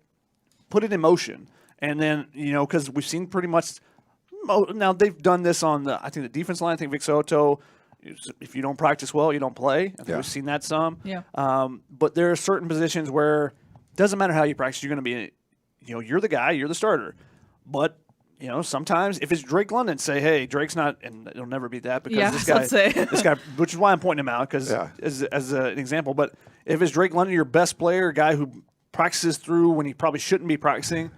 [SPEAKER 3] put it in motion. And then, because we've seen pretty much now they've done this on I think the defense line. I think Vic Soto. If you don't practice well, you don't play. I think we've seen that some.
[SPEAKER 1] Yeah.
[SPEAKER 3] But there are certain positions where it doesn't matter how you practice, you're going to be, you're the guy, you're the starter. But, sometimes if it's Drake London, say, hey, Drake's not, and it'll never be that because this guy, which is why I'm pointing him out because as an example. But if it's Drake London, your best player, a guy who practices through when he probably shouldn't be practicing,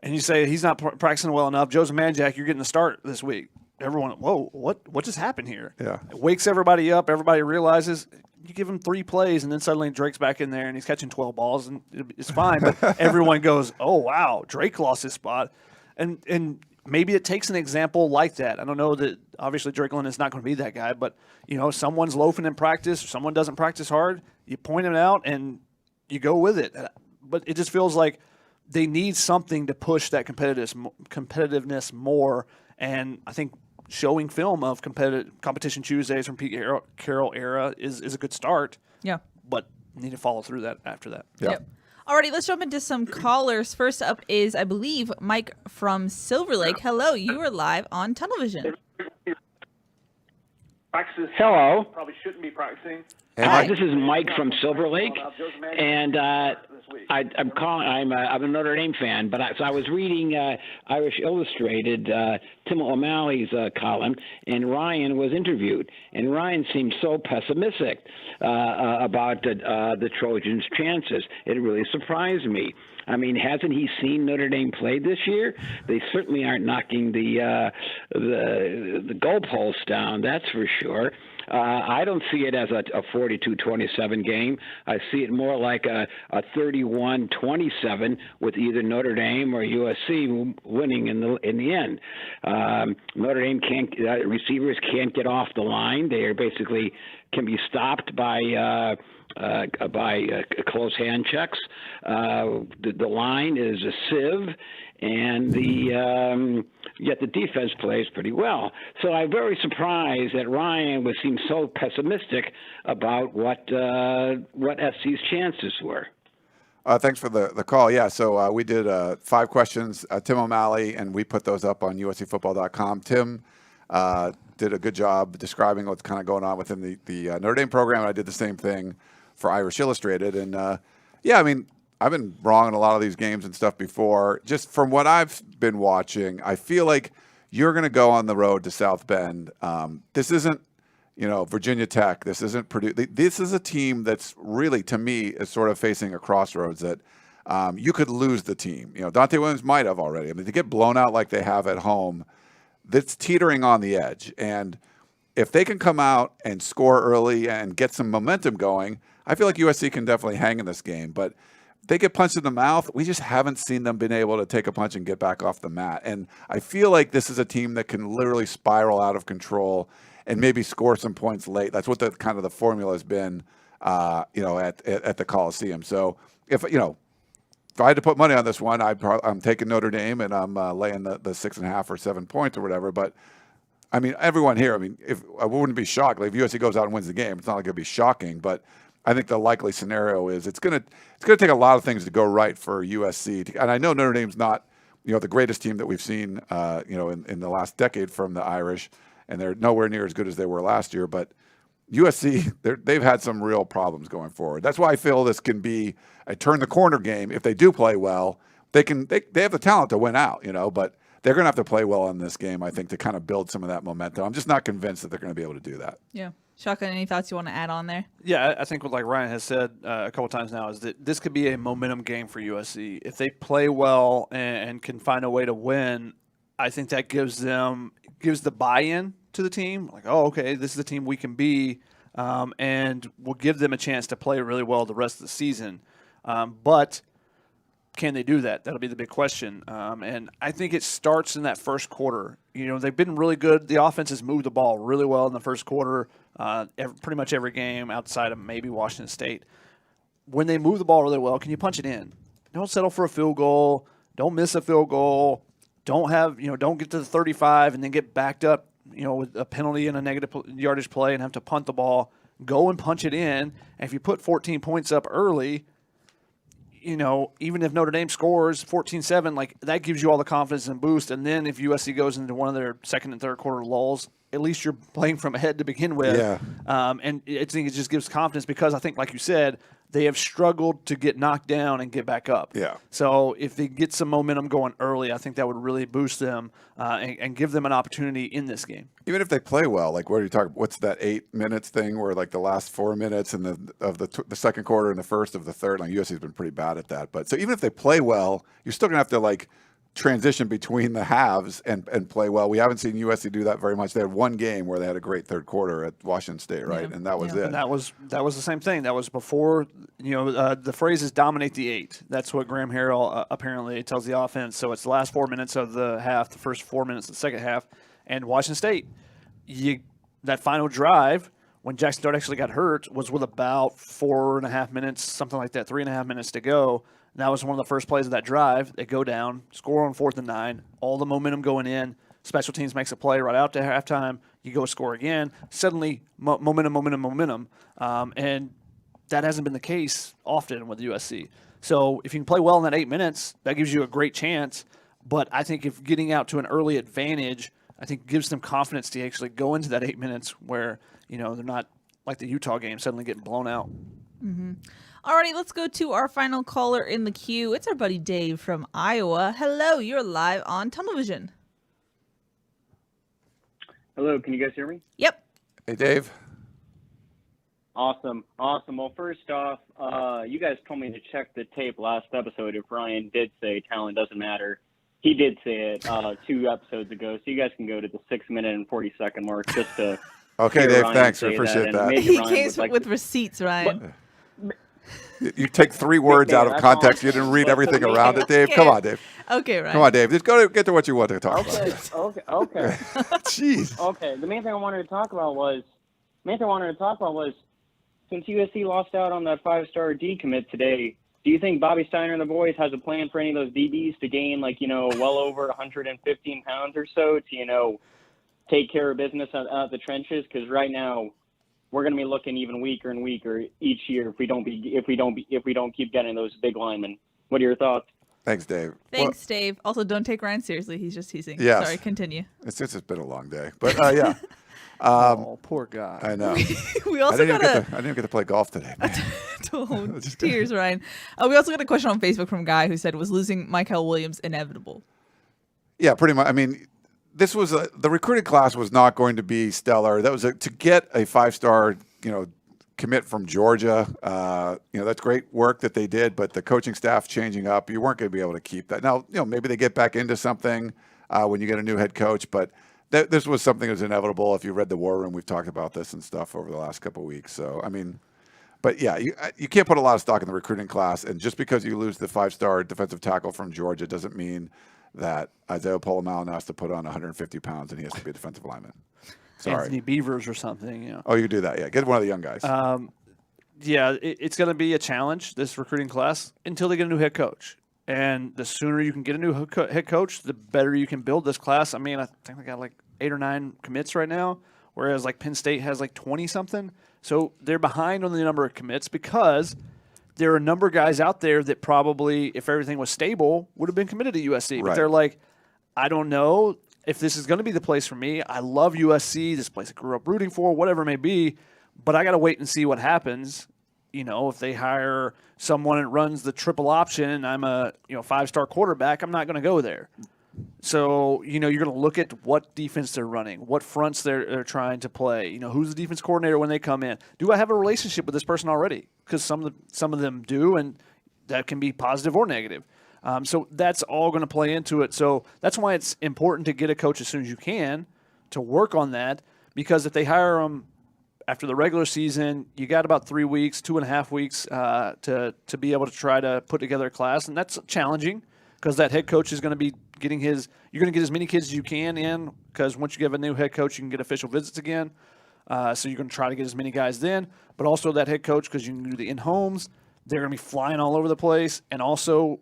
[SPEAKER 3] and you say he's not practicing well enough, Joseph Manjack, you're getting the start this week. Everyone, whoa, what just happened here?
[SPEAKER 2] Yeah.
[SPEAKER 3] It wakes everybody up. Everybody realizes you give him 3 plays, and then suddenly Drake's back in there, and he's catching 12 balls, and it's fine. But everyone goes, oh, wow, Drake lost his spot. And maybe it takes an example like that. I don't know that obviously Drake London is not going to be that guy, but someone's loafing in practice, or someone doesn't practice hard, you point it out and you go with it. But it just feels like they need something to push that competitiveness more. And I think showing film of competition Tuesdays from Pete Carroll era is a good start.
[SPEAKER 1] Yeah.
[SPEAKER 3] But need to follow through that after that.
[SPEAKER 2] Yeah.
[SPEAKER 1] Yep. Alrighty, let's jump into some callers. First up is, I believe, Mike from Silver Lake. Hello, you are live on television.
[SPEAKER 4] Hello.
[SPEAKER 5] Probably shouldn't be practicing.
[SPEAKER 4] This is Mike from Silver Lake, and I'm calling. I'm a Notre Dame fan, but I was reading Irish Illustrated, Tim O'Malley's column, and Ryan was interviewed, and Ryan seemed so pessimistic about the Trojans' chances. It really surprised me. I mean, hasn't he seen Notre Dame play this year? They certainly aren't knocking the goalposts down, that's for sure. I don't see it as a 42-27 game. I see it more like a 31-27 with either Notre Dame or USC winning in the end. Notre Dame receivers can't get off the line. They are basically can be stopped by close hand checks. The line is a sieve, and yet the defense plays pretty well. So I'm very surprised that Ryan would seem so pessimistic about what SC's chances were.
[SPEAKER 2] Thanks for the call. Yeah, so we did 5 questions, Tim O'Malley, and we put those up on uscfootball.com. Tim did a good job describing what's kind of going on within the Notre Dame program. I did the same thing for Irish Illustrated. And, I mean, I've been wrong in a lot of these games and stuff before. Just from what I've been watching, I feel like you're going to go on the road to South Bend. This isn't, Virginia Tech. This isn't Purdue. This is a team that's really, to me, is sort of facing a crossroads that you could lose the team. Dante Williams might have already. I mean, to get blown out like they have at home, that's teetering on the edge. And if they can come out and score early and get some momentum going, I feel like USC can definitely hang in this game. But they get punched in the mouth. We just haven't seen them been able to take a punch and get back off the mat. And I feel like this is a team that can literally spiral out of control and maybe score some points late. That's what the formula has been, at the Coliseum. So if I had to put money on this one, I'm taking Notre Dame and I'm laying the 6.5 or 7 points or whatever. But I mean, everyone here. I mean, I wouldn't be shocked if USC goes out and wins the game. It's not like it'd be shocking, but I think the likely scenario is it's gonna take a lot of things to go right for USC. And I know Notre Dame's not the greatest team that we've seen in the last decade from the Irish, and they're nowhere near as good as they were last year. But USC, they've had some real problems going forward. That's why I feel this can be a turn the corner game. If they do play well, they have the talent to win out. But they're going to have to play well in this game, I think, to kind of build some of that momentum. I'm just not convinced that they're going to be able to do that.
[SPEAKER 1] Yeah. Shotgun, any thoughts you want to add on there?
[SPEAKER 3] Yeah, I think what Ryan has said a couple times now is that this could be a momentum game for USC. If they play well and can find a way to win, I think that gives the buy-in to the team. Like, oh, okay, this is the team we can be, and will give them a chance to play really well the rest of the season. But can they do that? That'll be the big question. And I think it starts in that first quarter. They've been really good. The offense has moved the ball really well in the first quarter, pretty much every game outside of maybe Washington State. When they move the ball really well, can you punch it in? Don't settle for a field goal. Don't miss a field goal. Don't get to the 35 and then get backed up, with a penalty and a negative yardage play and have to punt the ball. Go and punch it in. And if you put 14 points up early, even if Notre Dame scores 14-7, that gives you all the confidence and boost. And then if USC goes into one of their second and third quarter lulls, at least you're playing from ahead to begin with.
[SPEAKER 2] Yeah.
[SPEAKER 3] And I think it just gives confidence because I think, like you said, they have struggled to get knocked down and get back up.
[SPEAKER 2] Yeah.
[SPEAKER 3] So if they get some momentum going early, I think that would really boost them and give them an opportunity in this game.
[SPEAKER 2] Even if they play well, what are you talking? What's that 8 minutes thing where the last 4 minutes of the second quarter and the first of the third? USC's been pretty bad at that. But so even if they play well, you're still gonna have to transition between the halves and play well. We haven't seen USC do that very much. They had one game where they had a great third quarter at Washington State, right?
[SPEAKER 1] Yeah.
[SPEAKER 2] And that was it.
[SPEAKER 3] And that was the same thing. That was before, the phrase is dominate the 8. That's what Graham Harrell apparently tells the offense. So it's the last 4 minutes of the half, the first 4 minutes of the second half. And Washington State, that final drive, when Jaxson Dart actually got hurt, was with about 4.5 minutes, something like that, 3.5 minutes to go. And that was one of the first plays of that drive. They go down, score on 4th and 9, all the momentum going in. Special teams makes a play right out to halftime. You go score again. Suddenly, momentum. And that hasn't been the case often with USC. So if you can play well in that 8 minutes, that gives you a great chance. But I think if getting out to an early advantage, I think gives them confidence to actually go into that 8 minutes where, they're not like the Utah game suddenly getting blown out.
[SPEAKER 1] Mm-hmm. Alrighty, let's go to our final caller in the queue. It's our buddy Dave from Iowa. Hello, you're live on Tunnel Vision.
[SPEAKER 5] Hello, can you guys hear me?
[SPEAKER 1] Yep.
[SPEAKER 2] Hey, Dave.
[SPEAKER 5] Awesome. Well, first off, you guys told me to check the tape last episode if Ryan did say talent doesn't matter. He did say it 2 episodes ago, so you guys can go to the 6-minute and 40-second mark just to.
[SPEAKER 2] Okay, Dave, thanks. I appreciate that.
[SPEAKER 1] He came with receipts, Ryan.
[SPEAKER 2] You take 3 words out of context. You didn't read everything around it, Dave.
[SPEAKER 1] Okay.
[SPEAKER 2] Come on, Dave.
[SPEAKER 1] Okay, Ryan.
[SPEAKER 2] Come on, Dave. Just get to what you want to talk about.
[SPEAKER 5] Okay.
[SPEAKER 2] Jeez.
[SPEAKER 5] Okay, the main thing I wanted to talk about was, since USC lost out on that 5-star decommit today, do you think Bobby Steiner and the boys has a plan for any of those DBs to gain, well over 115 pounds or so to, take care of business out the trenches? Because right now, we're going to be looking even weaker and weaker each year if we don't keep getting those big linemen. What are your thoughts?
[SPEAKER 2] Thanks, Dave.
[SPEAKER 1] Thanks, Dave. Also, don't take Ryan seriously. He's just teasing.
[SPEAKER 2] Yes.
[SPEAKER 1] Sorry, continue.
[SPEAKER 2] It's been a long day, but yeah.
[SPEAKER 3] Poor guy.
[SPEAKER 2] I know.
[SPEAKER 1] We also got
[SPEAKER 2] I didn't even get to play golf today.
[SPEAKER 1] Tears, Ryan. We also got a question on Facebook from a guy who said, was losing Michael Williams inevitable?
[SPEAKER 2] Yeah, pretty much. I mean, this was the recruiting class was not going to be stellar. That was to get a 5-star, commit from Georgia. That's great work that they did, but the coaching staff changing up, you weren't going to be able to keep that. Now, maybe they get back into something when you get a new head coach, but this was something that was inevitable. If you read the War Room, we've talked about this and stuff over the last couple of weeks. So, I mean, but yeah, you can't put a lot of stock in the recruiting class, and just because you lose the 5-star defensive tackle from Georgia doesn't mean that Isaiah Polamalu has to put on 150 pounds and he has to be a defensive lineman. Sorry.
[SPEAKER 3] Anthony Beavers or something.
[SPEAKER 2] Oh, you can do that. Yeah. Get one of the young guys.
[SPEAKER 3] It's going to be a challenge, this recruiting class, until they get a new head coach. And the sooner you can get a new head coach, the better you can build this class. I mean, I think they got 8 or 9 commits right now, whereas Penn State has 20-something. So they're behind on the number of commits because there are a number of guys out there that probably, if everything was stable, would have been committed to USC.
[SPEAKER 2] Right.
[SPEAKER 3] But they're like, I don't know if this is going to be the place for me. I love USC, this place I grew up rooting for, whatever it may be, but I got to wait and see what happens. If they hire someone that runs the triple option and I'm a 5-star quarterback, I'm not going to go there. So, you're going to look at what defense they're running, what fronts they're trying to play. Who's the defense coordinator when they come in? Do I have a relationship with this person already? Because some of them do, and that can be positive or negative. So that's all going to play into it. So that's why it's important to get a coach as soon as you can to work on that, because if they hire them after the regular season, you got about 3 weeks, 2.5 weeks to be able to try to put together a class, and that's challenging because that head coach is going to be getting you're going to get as many kids as you can in, because once you have a new head coach, you can get official visits again. So you're going to try to get as many guys then, but also that head coach, because you can do the in-homes, they're going to be flying all over the place, and also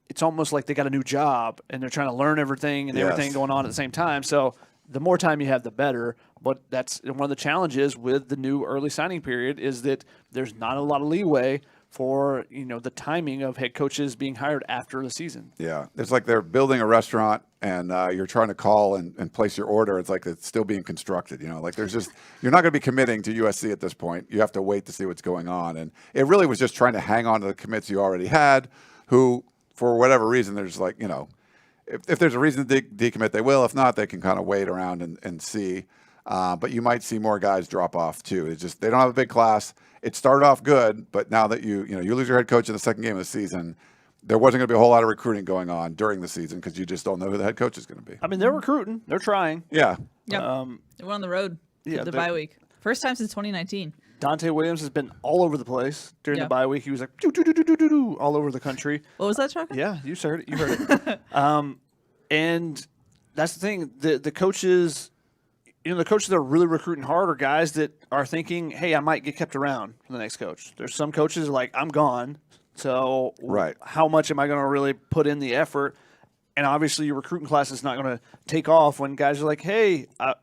[SPEAKER 3] it's almost like they got a new job and they're trying to learn everything and everything going on at the same time. So the more time you have, the better. But that's one of the challenges with the new early signing period, is that there's not a lot of leeway for the timing of head coaches being hired after the season.
[SPEAKER 2] Yeah, it's like they're building a restaurant and you're trying to call and place your order. It's like it's still being constructed. There's just, you're not going to be committing to USC at this point. You have to wait to see what's going on. And it really was just trying to hang on to the commits you already had, who, for whatever reason, there's if there's a reason to decommit, they will. If not, they can kind of wait around and see. But you might see more guys drop off too. It's just they don't have a big class. It started off good, but now that you lose your head coach in the second game of the season, there wasn't going to be a whole lot of recruiting going on during the season because you just don't know who the head coach is going to be.
[SPEAKER 3] I mean, they're recruiting. They're trying.
[SPEAKER 2] Yeah.
[SPEAKER 1] Yep. They went on the road the bye week. First time since 2019.
[SPEAKER 3] Dante Williams has been all over the place during the bye week. He was like all over the country.
[SPEAKER 1] What was that, Chuck?
[SPEAKER 3] Yeah, you heard it. You heard it. And that's the thing. The coaches, the coaches that are really recruiting hard are guys that are thinking, hey, I might get kept around for the next coach. There's some coaches like, I'm gone. So how much am I going to really put in the effort? And obviously your recruiting class is not going to take off when guys are like, hey, I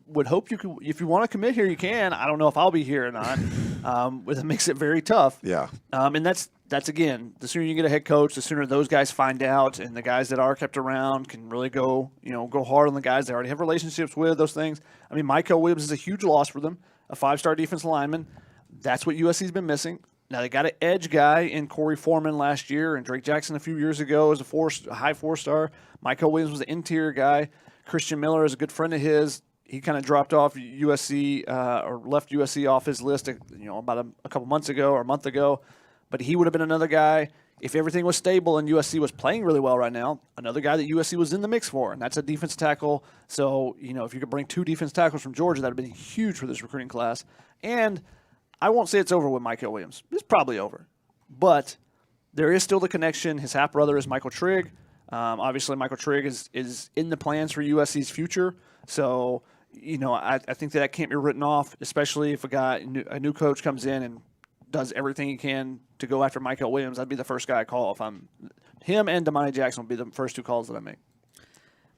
[SPEAKER 3] would hope you could, if you want to commit here, you can. I don't know if I'll be here or not. It makes it very tough.
[SPEAKER 2] Yeah.
[SPEAKER 3] And that's again, the sooner you get a head coach, the sooner those guys find out, and the guys that are kept around can really go hard on the guys they already have relationships with, those things. I mean, Michael Williams is a huge loss for them, a 5-star defensive lineman. That's what USC's been missing. Now, they got an edge guy in Corey Foreman last year, and Drake Jackson a few years ago as a high 4-star. Michael Williams was the interior guy. Christian Miller is a good friend of his. He kind of dropped off USC or left USC off his list, about a couple months ago or a month ago. But he would have been another guy, if everything was stable and USC was playing really well right now, another guy that USC was in the mix for, and that's a defense tackle. So, if you could bring 2 defense tackles from Georgia, that would have been huge for this recruiting class. And I won't say it's over with Michael Williams. It's probably over. But there is still the connection. His half-brother is Michael Trigg. Obviously, Michael Trigg is in the plans for USC's future. So, I think that can't be written off, especially if a new coach comes in and does everything he can to go after Michael Williams. I'd be the first guy I call. If I'm him and Damani Jackson would be the first 2 calls that I make.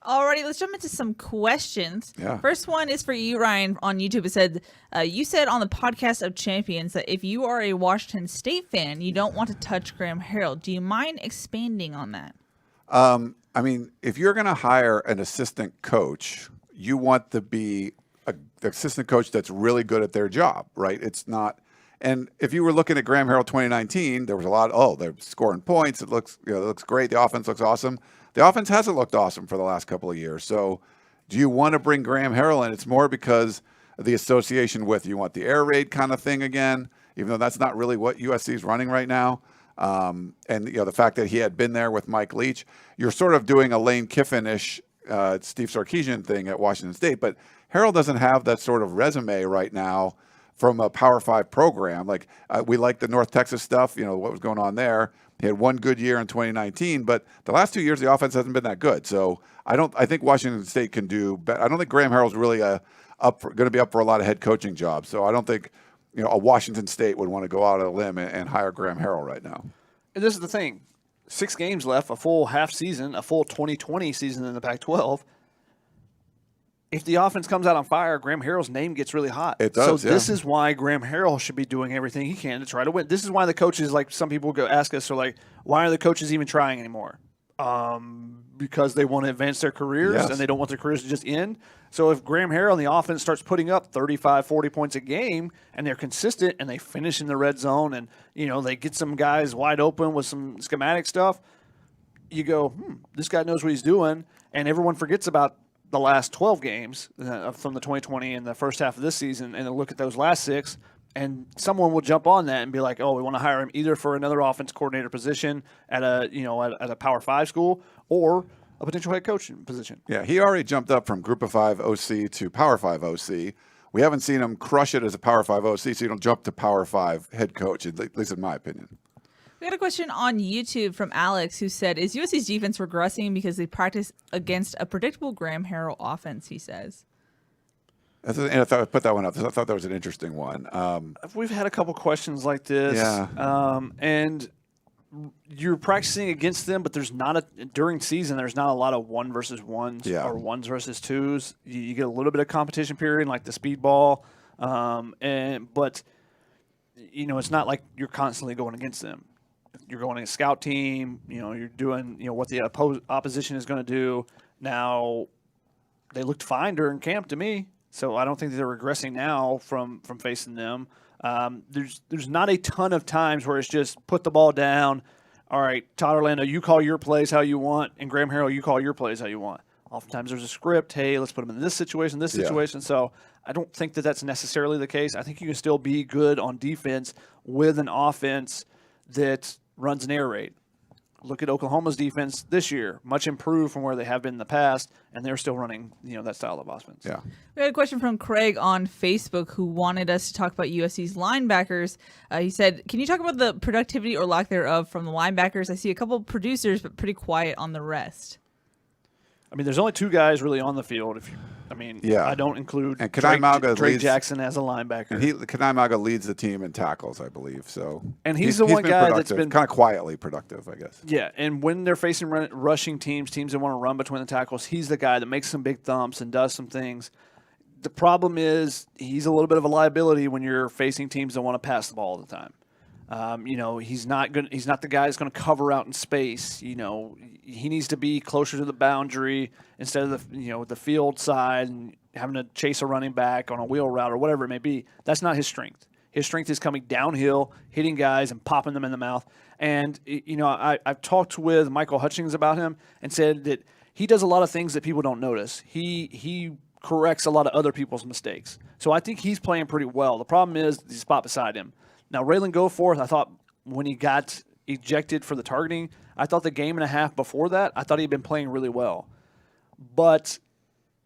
[SPEAKER 1] Alrighty, let's jump into some questions.
[SPEAKER 2] Yeah.
[SPEAKER 1] First one is for you, Ryan, on YouTube. It said, you said on the podcast of Champions that if you are a Washington State fan, you don't want to touch Graham Harrell. Do you mind expanding on that?
[SPEAKER 2] I mean, if you're going to hire an assistant coach, you want to be an assistant coach that's really good at their job, right? It's not. And if you were looking at Graham Harrell 2019, there was a lot. They're scoring points. It looks great. The offense looks awesome. The offense hasn't looked awesome for the last couple of years. So do you want to bring Graham Harrell in? It's more because of the association with, you want the air raid kind of thing again, even though that's not really what USC is running right now. And the fact that he had been there with Mike Leach, you're sort of doing a Lane Kiffin-ish Steve Sarkisian thing at Washington State. But Harrell doesn't have that sort of resume right now from a Power 5 program. Like we like the North Texas stuff, what was going on there. He had one good year in 2019, but the last 2 years the offense hasn't been that good. So I think Washington State can do better. I don't think Graham Harrell's really going to be up for a lot of head coaching jobs. So I don't think a Washington State would want to go out on a limb and hire Graham Harrell right now.
[SPEAKER 3] And this is the thing: 6 games left, a full half season, a full 2020 season in the Pac-12. If the offense comes out on fire, Graham Harrell's name gets really hot.
[SPEAKER 2] It does,
[SPEAKER 3] So this is why Graham Harrell should be doing everything he can to try to win. This is why the coaches, like some people go ask us, why are the coaches even trying anymore? Because they want to advance their careers and they don't want their careers to just end. So if Graham Harrell and the offense starts putting up 35, 40 points a game and they're consistent and they finish in the red zone and, they get some guys wide open with some schematic stuff, you go, this guy knows what he's doing, and everyone forgets about the last 12 games from the 2020 and the first half of this season, and then look at those last 6, and someone will jump on that and be like, "Oh, we want to hire him either for another offense coordinator position at a Power 5 school or a potential head coaching position."
[SPEAKER 2] Yeah, he already jumped up from Group of 5 OC to Power 5 OC. We haven't seen him crush it as a Power 5 OC, so you don't jump to Power 5 head coach, at least in my opinion.
[SPEAKER 1] We got a question on YouTube from Alex who said, is USC's defense regressing because they practice against a predictable Graham Harrell offense, he says.
[SPEAKER 2] And I thought I put that one up. I thought that was an interesting one.
[SPEAKER 3] We've had a couple questions like this.
[SPEAKER 2] Yeah.
[SPEAKER 3] And you're practicing against them, but during season, there's not a lot of 1 versus 1s or 1s versus 2s. You get a little bit of competition period, like the speed ball. But it's not like you're constantly going against them. You're going against a scout team, you're doing, what the opposition is going to do. Now, they looked fine during camp to me, so I don't think they're regressing now from facing them. There's not a ton of times where it's just put the ball down. All right, Todd Orlando, you call your plays how you want, and Graham Harrell, you call your plays how you want. Oftentimes there's a script. Hey, let's put them in this situation. So I don't think that that's necessarily the case. I think you can still be good on defense with an offense that runs an air raid. look at Oklahoma's defense this year, much improved from where they have been in the past, and they're still running, that style of offense.
[SPEAKER 2] Yeah.
[SPEAKER 1] We had a question from Craig on Facebook who wanted us to talk about USC's linebackers. He said, can you talk about the productivity or lack thereof from the linebackers? I see a couple producers, but pretty quiet on the rest.
[SPEAKER 3] I mean, there's only 2 guys really on the field. I don't include
[SPEAKER 2] and
[SPEAKER 3] Drake Jackson as a linebacker.
[SPEAKER 2] And Kanai Maga leads the team in tackles, I believe. So,
[SPEAKER 3] and he's the one guy that's been
[SPEAKER 2] kind of quietly productive, I guess.
[SPEAKER 3] Yeah, and when they're facing rushing teams that want to run between the tackles, he's the guy that makes some big thumps and does some things. The problem is he's a little bit of a liability when you're facing teams that want to pass the ball all the time. He's not the guy that's going to cover out in space. He needs to be closer to the boundary instead of the field side and having to chase a running back on a wheel route or whatever it may be. That's not his strength. His strength is coming downhill, hitting guys and popping them in the mouth. And I've talked with Michael Hutchings about him and said that he does a lot of things that people don't notice. He corrects a lot of other people's mistakes. So I think he's playing pretty well. The problem is the spot beside him. Now, Raylan Goforth, I thought when he got ejected for the targeting, I thought the game and a half before that, I thought he'd been playing really well. But,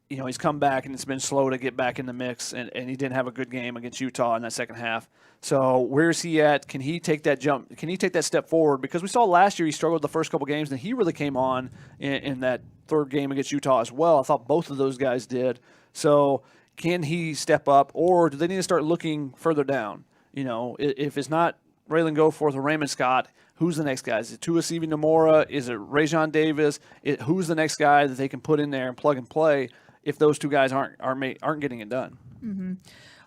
[SPEAKER 3] he's come back and it's been slow to get back in the mix, and he didn't have a good game against Utah in that second half. So where's he at? Can he take that jump? Can he take that step forward? Because we saw last year he struggled the first couple games, and he really came on in that third game against Utah as well. I thought both of those guys did. So can he step up, or do they need to start looking further down? If it's not Raylan Goforth or Raymond Scott, who's the next guy? Is it Tuasivi Nomura? Is it Rajon Davis? Who's the next guy that they can put in there and plug and play if those 2 guys aren't getting it done?
[SPEAKER 1] Mm-hmm.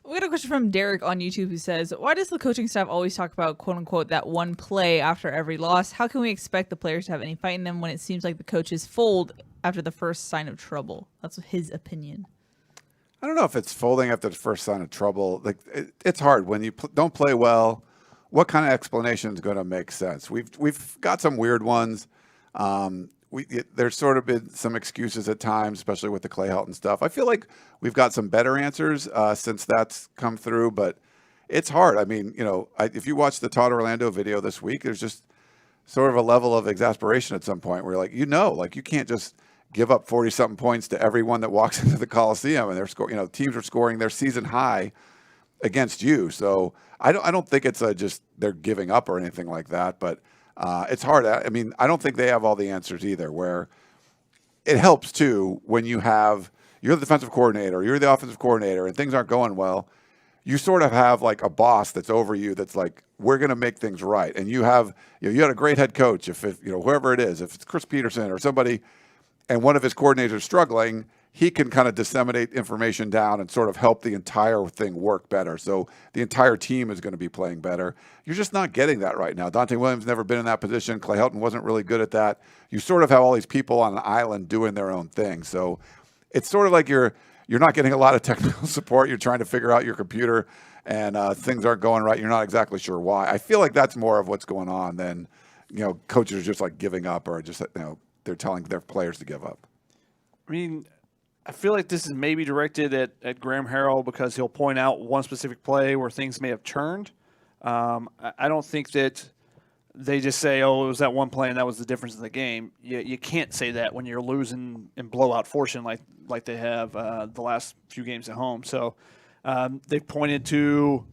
[SPEAKER 1] We got a question from Derek on YouTube who says, why does the coaching staff always talk about, quote unquote, that one play after every loss? How can we expect the players to have any fight in them when it seems like the coaches fold after the first sign of trouble? That's his opinion.
[SPEAKER 2] I don't know if it's folding after the first sign of trouble. It's hard when you don't play well. What kind of explanation is going to make sense? We've got some weird ones. There's sort of been some excuses at times, especially with the Clay Helton stuff. I feel like we've got some better answers since that's come through, but it's hard. I mean, if you watch the Todd Orlando video this week, there's just sort of a level of exasperation at some point where you can't just give up 40-something points to everyone that walks into the Coliseum, and they're teams are scoring their season high against you. So I don't think it's just they're giving up or anything like that, but it's hard. I mean, I don't think they have all the answers either. Where it helps too when you're the defensive coordinator, you're the offensive coordinator, and things aren't going well. You sort of have like a boss that's over you that's like, we're going to make things right, and you had a great head coach. If whoever it is, if it's Chris Peterson or somebody, and one of his coordinators struggling, he can kind of disseminate information down and sort of help the entire thing work better. So the entire team is going to be playing better. You're just not getting that right now. Dante Williams never been in that position. Clay Helton wasn't really good at that. You sort of have all these people on an island doing their own thing. So it's sort of like you're not getting a lot of technical support. You're trying to figure out your computer, and things aren't going right. You're not exactly sure why. I feel like that's more of what's going on than coaches are just like giving up or just they're telling their players to give up.
[SPEAKER 3] I mean, I feel like this is maybe directed at Graham Harrell because he'll point out one specific play where things may have turned. I don't think that they just say, oh, it was that one play and that was the difference in the game. You can't say that when you're losing in blowout fortune like they have the last few games at home. So they've pointed to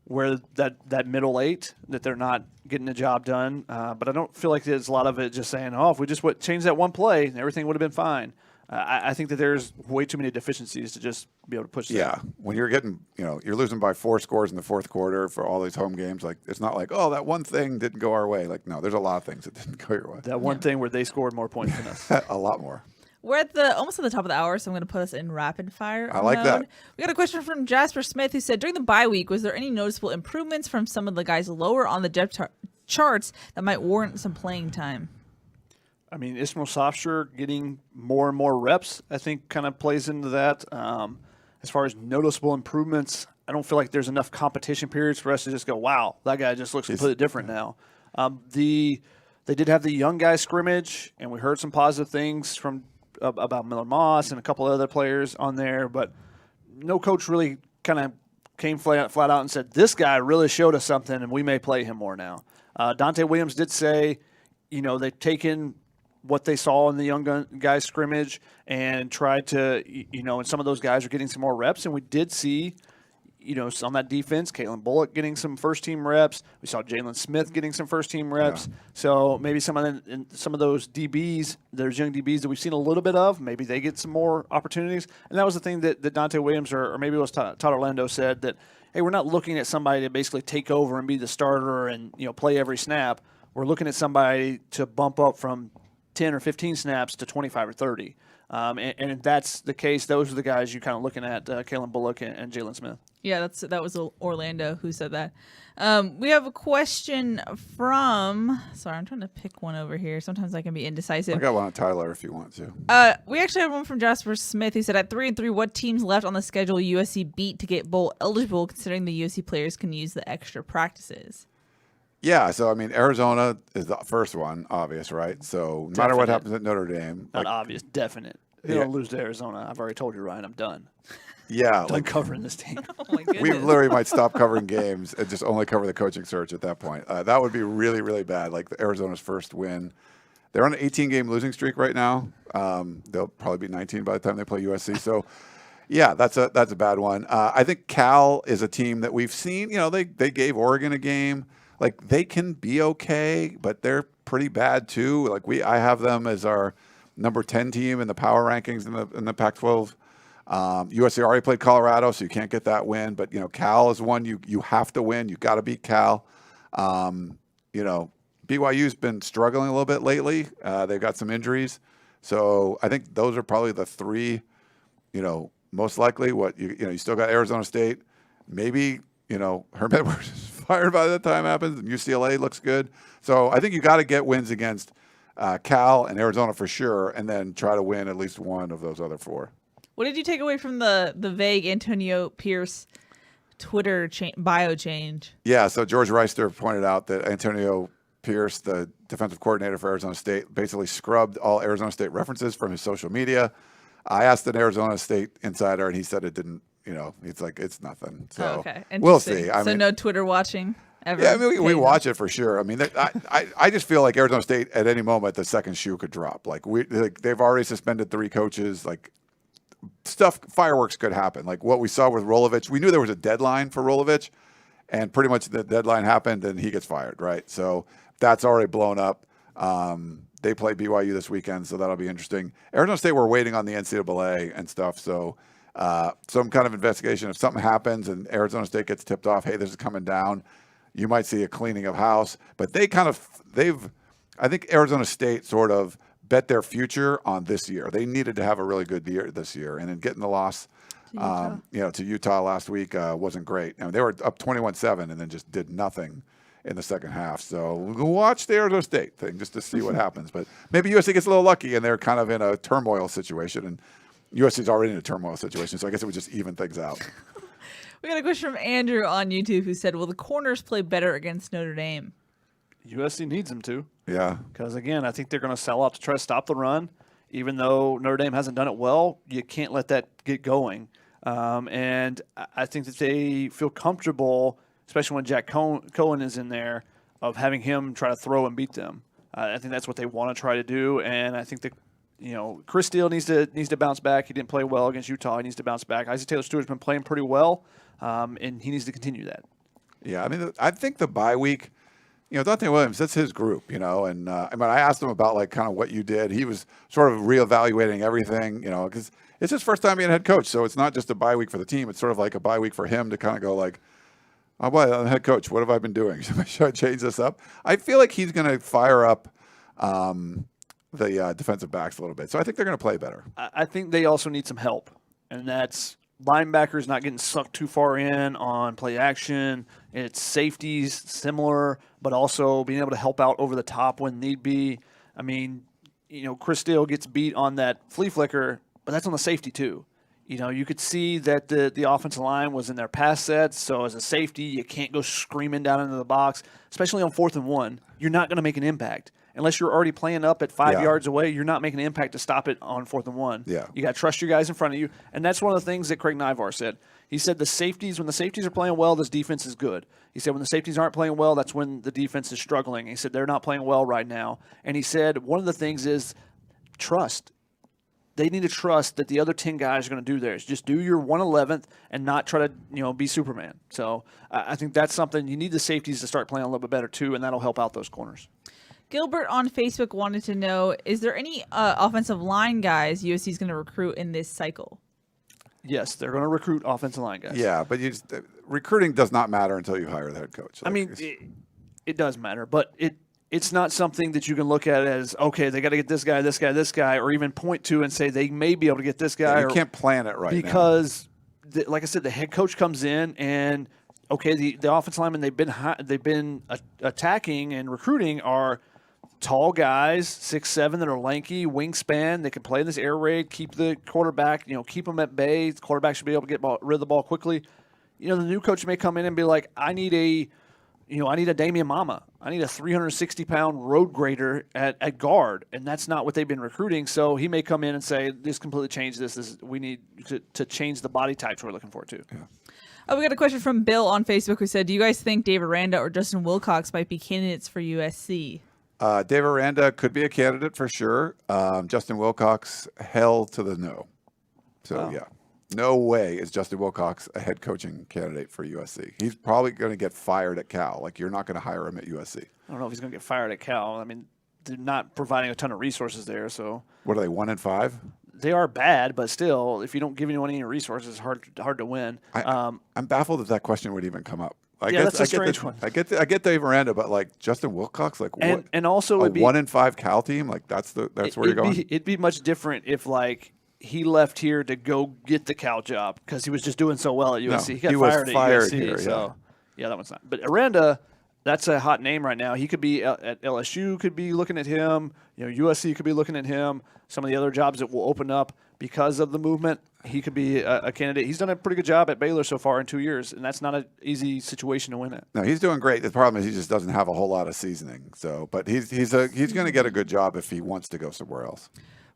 [SPEAKER 3] where that middle 8, that they're not getting the job done. But I don't feel like there's a lot of it just saying, oh, if we just change that one play, everything would have been fine. I think that there's way too many deficiencies to just be able to push that.
[SPEAKER 2] Yeah, when you're getting, you're losing by 4 scores in the fourth quarter for all these home games, like it's not like, oh, that one thing didn't go our way. Like, no, there's a lot of things that didn't go your way.
[SPEAKER 3] That one thing where they scored more points than us.
[SPEAKER 2] A lot more.
[SPEAKER 1] We're almost at the top of the hour, so I'm going to put us in rapid fire
[SPEAKER 2] I like
[SPEAKER 1] mode.
[SPEAKER 2] that.
[SPEAKER 1] We got a question from Jasper Smith who said, during the bye week, was there any noticeable improvements from some of the guys lower on the depth charts that might warrant some playing time?
[SPEAKER 3] I mean, Ishmael Sopsher getting more and more reps, I think, kind of plays into that. As far as noticeable improvements, I don't feel like there's enough competition periods for us to just go, wow, that guy just looks completely different now. They did have the young guy scrimmage, and we heard some positive things from about Miller Moss and a couple of other players on there, but no coach really kind of came flat out and said, this guy really showed us something, and we may play him more now. Dante Williams did say, they've taken what they saw in the young guys scrimmage and tried to, and some of those guys are getting some more reps. And we did see, on that defense, Caitlin Bullock getting some first-team reps. We saw Jalen Smith getting some first-team reps. Yeah. So maybe some of those DBs, those young DBs that we've seen a little bit of, maybe they get some more opportunities. And that was the thing that Dante Williams or maybe it was Todd Orlando said that, hey, we're not looking at somebody to basically take over and be the starter and play every snap. We're looking at somebody to bump up from 10 or 15 snaps to 25 or 30. And if that's the case, those are the guys you're kind of looking at, Caitlin Bullock and Jalen Smith.
[SPEAKER 1] Yeah, that was Orlando who said that. We have a question from. Sorry, I'm trying to pick one over here. Sometimes I can be indecisive.
[SPEAKER 2] I got one on Tyler if you want to.
[SPEAKER 1] We actually have one from Jasper Smith who said, at 3-3, what teams left on the schedule USC beat to get bowl eligible, considering the USC players can use the extra practices?
[SPEAKER 2] Yeah, so I mean, Arizona is the first one, obvious, right? So no matter what happens at Notre Dame,
[SPEAKER 3] not obvious, definite. They don't lose to Arizona. I've already told you, Ryan. I'm done.
[SPEAKER 2] Yeah,
[SPEAKER 3] done covering this team.
[SPEAKER 1] Oh my goodness.
[SPEAKER 2] We literally might stop covering games and just only cover the coaching search at that point. That would be really, really bad. Like Arizona's first win, they're on an 18-game losing streak right now. They'll probably be 19 by the time they play USC. So, yeah, that's a bad one. I think Cal is a team that we've seen. They gave Oregon a game. Like they can be okay, but they're pretty bad too. Like I have them as our number 10 team in the power rankings in the Pac-12. USC already played Colorado, so you can't get that win. But Cal is one you have to win. You got to beat Cal. BYU's been struggling a little bit lately. They've got some injuries, so I think those are probably the three. Most likely. What you still got Arizona State, maybe. Herm Edwards is fired by the time happens, and UCLA looks good. So I think you got to get wins against Cal and Arizona for sure, and then try to win at least one of those other four.
[SPEAKER 1] What did you take away from the vague Antonio Pierce Twitter bio change?
[SPEAKER 2] Yeah, so George Reister pointed out that Antonio Pierce, the defensive coordinator for Arizona State, basically scrubbed all Arizona State references from his social media. I asked an Arizona State insider, and he said it didn't. It's like it's nothing. So
[SPEAKER 1] okay.
[SPEAKER 2] We'll see.
[SPEAKER 1] No Twitter watching ever.
[SPEAKER 2] Yeah, we watch it for sure. I mean, I just feel like Arizona State at any moment the second shoe could drop. They've already suspended 3 coaches. Fireworks could happen. Like what we saw with Rolovich, we knew there was a deadline for Rolovich, and pretty much the deadline happened, and he gets fired. Right, so that's already blown up. They play BYU this weekend, so that'll be interesting. Arizona State, we're waiting on the NCAA and stuff, so. Some kind of investigation. If something happens and Arizona State gets tipped off, hey, this is coming down, you might see a cleaning of house. But I think Arizona State sort of bet their future on this year. They needed to have a really good year this year, and then getting the loss, to Utah last week wasn't great. I mean, they were up 21-7 and then just did nothing in the second half. So we'll watch the Arizona State thing just to see what happens. But maybe USC gets a little lucky and they're kind of in a turmoil situation, and USC's already in a turmoil situation, so I guess it would just even things out.
[SPEAKER 1] We got a question from Andrew on YouTube who said, will the corners play better against Notre Dame?
[SPEAKER 3] USC needs them to.
[SPEAKER 2] Yeah.
[SPEAKER 3] Because, again, I think they're going to sell out to try to stop the run. Even though Notre Dame hasn't done it well, you can't let that get going. And I think that they feel comfortable, especially when Jack Cohen is in there, of having him try to throw and beat them. I think that's what they want to try to do, and I think that Chris Steele needs to bounce back. He didn't play well against Utah. He needs to bounce back. Isaac Taylor Stewart's been playing pretty well, and he needs to continue that.
[SPEAKER 2] Yeah, I mean, I think the bye week, Dante Williams, that's his group, and I asked him about kind of what you did. He was sort of reevaluating everything, because it's his first time being head coach, so it's not just a bye week for the team. It's sort of like a bye week for him to kind of go oh boy, I'm the head coach. What have I been doing? Should I change this up? I feel like he's going to fire up the defensive backs a little bit. So I think they're going to play better.
[SPEAKER 3] I think they also need some help, and that's linebackers not getting sucked too far in on play action. It's safeties similar, but also being able to help out over the top when need be. I mean, Chris Steele gets beat on that flea flicker, but that's on the safety too. You could see that the offensive line was in their pass sets, so as a safety, you can't go screaming down into the box, especially on 4th and 1. You're not going to make an impact. Unless you're already playing up at 5 yards away, you're not making an impact to stop it on 4th and 1.
[SPEAKER 2] Yeah.
[SPEAKER 3] You got to trust your guys in front of you. And that's one of the things that Craig Nyvar said. He said when the safeties are playing well, this defense is good. He said when the safeties aren't playing well, that's when the defense is struggling. He said they're not playing well right now. And he said one of the things is trust. They need to trust that the other 10 guys are going to do theirs. Just do your 1/11th and not try to be Superman. So I think that's something you need the safeties to start playing a little bit better too, and that'll help out those corners.
[SPEAKER 1] Gilbert on Facebook wanted to know, is there any offensive line guys USC is going to recruit in this cycle?
[SPEAKER 3] Yes, they're going to recruit offensive line guys.
[SPEAKER 2] Yeah, but recruiting does not matter until you hire the head coach.
[SPEAKER 3] I mean, it does matter, but it's not something that you can look at as, okay, they got to get this guy, or even point to and say they may be able to get this guy.
[SPEAKER 2] You can't plan it right now.
[SPEAKER 3] Because, like I said, the head coach comes in and, okay, the offensive linemen they've been attacking and recruiting are tall guys, 6'7", that are lanky, wingspan. They can play in this air raid, keep the quarterback, keep them at bay. The quarterback should be able to get rid of the ball quickly. The new coach may come in and be like, I need a Damian Mama. I need a 360-pound road grader at guard, and that's not what they've been recruiting. So he may come in and say, "This completely changed this. We need to change the body types we're looking for too." Yeah.
[SPEAKER 1] Oh, we got a question from Bill on Facebook who said, "Do you guys think David Miranda or Justin Wilcox might be candidates for USC?"
[SPEAKER 2] David Miranda could be a candidate for sure. Justin Wilcox, hell to the no. So yeah. No way is Justin Wilcox a head coaching candidate for USC. He's probably going to get fired at Cal. Like, you're not going to hire him at USC.
[SPEAKER 3] I don't know if he's going to get fired at Cal. I mean, they're not providing a ton of resources there. So
[SPEAKER 2] what are they, 1-5?
[SPEAKER 3] They are bad, but still, if you don't give anyone any resources, it's hard to win.
[SPEAKER 2] I'm baffled that question would even come up.
[SPEAKER 3] That's a strange one.
[SPEAKER 2] I get David Miranda, but like Justin Wilcox, like what?
[SPEAKER 3] And also
[SPEAKER 2] a 1-5 Cal team, like that's where you're going.
[SPEAKER 3] It'd be much different if he left here to go get the Cal job because he was just doing so well at USC.
[SPEAKER 2] No,
[SPEAKER 3] he got fired at USC.
[SPEAKER 2] Here,
[SPEAKER 3] so, yeah, that one's not. But Miranda, that's a hot name right now. He could be at LSU, could be looking at him. USC could be looking at him. Some of the other jobs that will open up because of the movement, he could be a candidate. He's done a pretty good job at Baylor so far in 2 years, and that's not an easy situation to win it.
[SPEAKER 2] No, he's doing great. The problem is he just doesn't have a whole lot of seasoning. So, but he's going to get a good job if he wants to go somewhere else.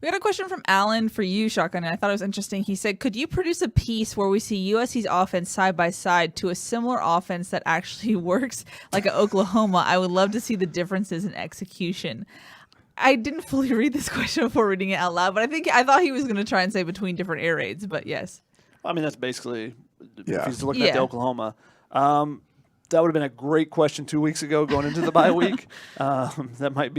[SPEAKER 1] We got a question from Alan for you, Shotgun, and I thought it was interesting. He said, could you produce a piece where we see USC's offense side by side to a similar offense that actually works like at Oklahoma? I would love to see the differences in execution. I didn't fully read this question before reading it out loud, but I thought he was going to try and say between different air raids, but yes.
[SPEAKER 3] I mean, that's basically, if he's looking
[SPEAKER 1] at
[SPEAKER 3] the Oklahoma. That would have been a great question 2 weeks ago going into the bye week. That might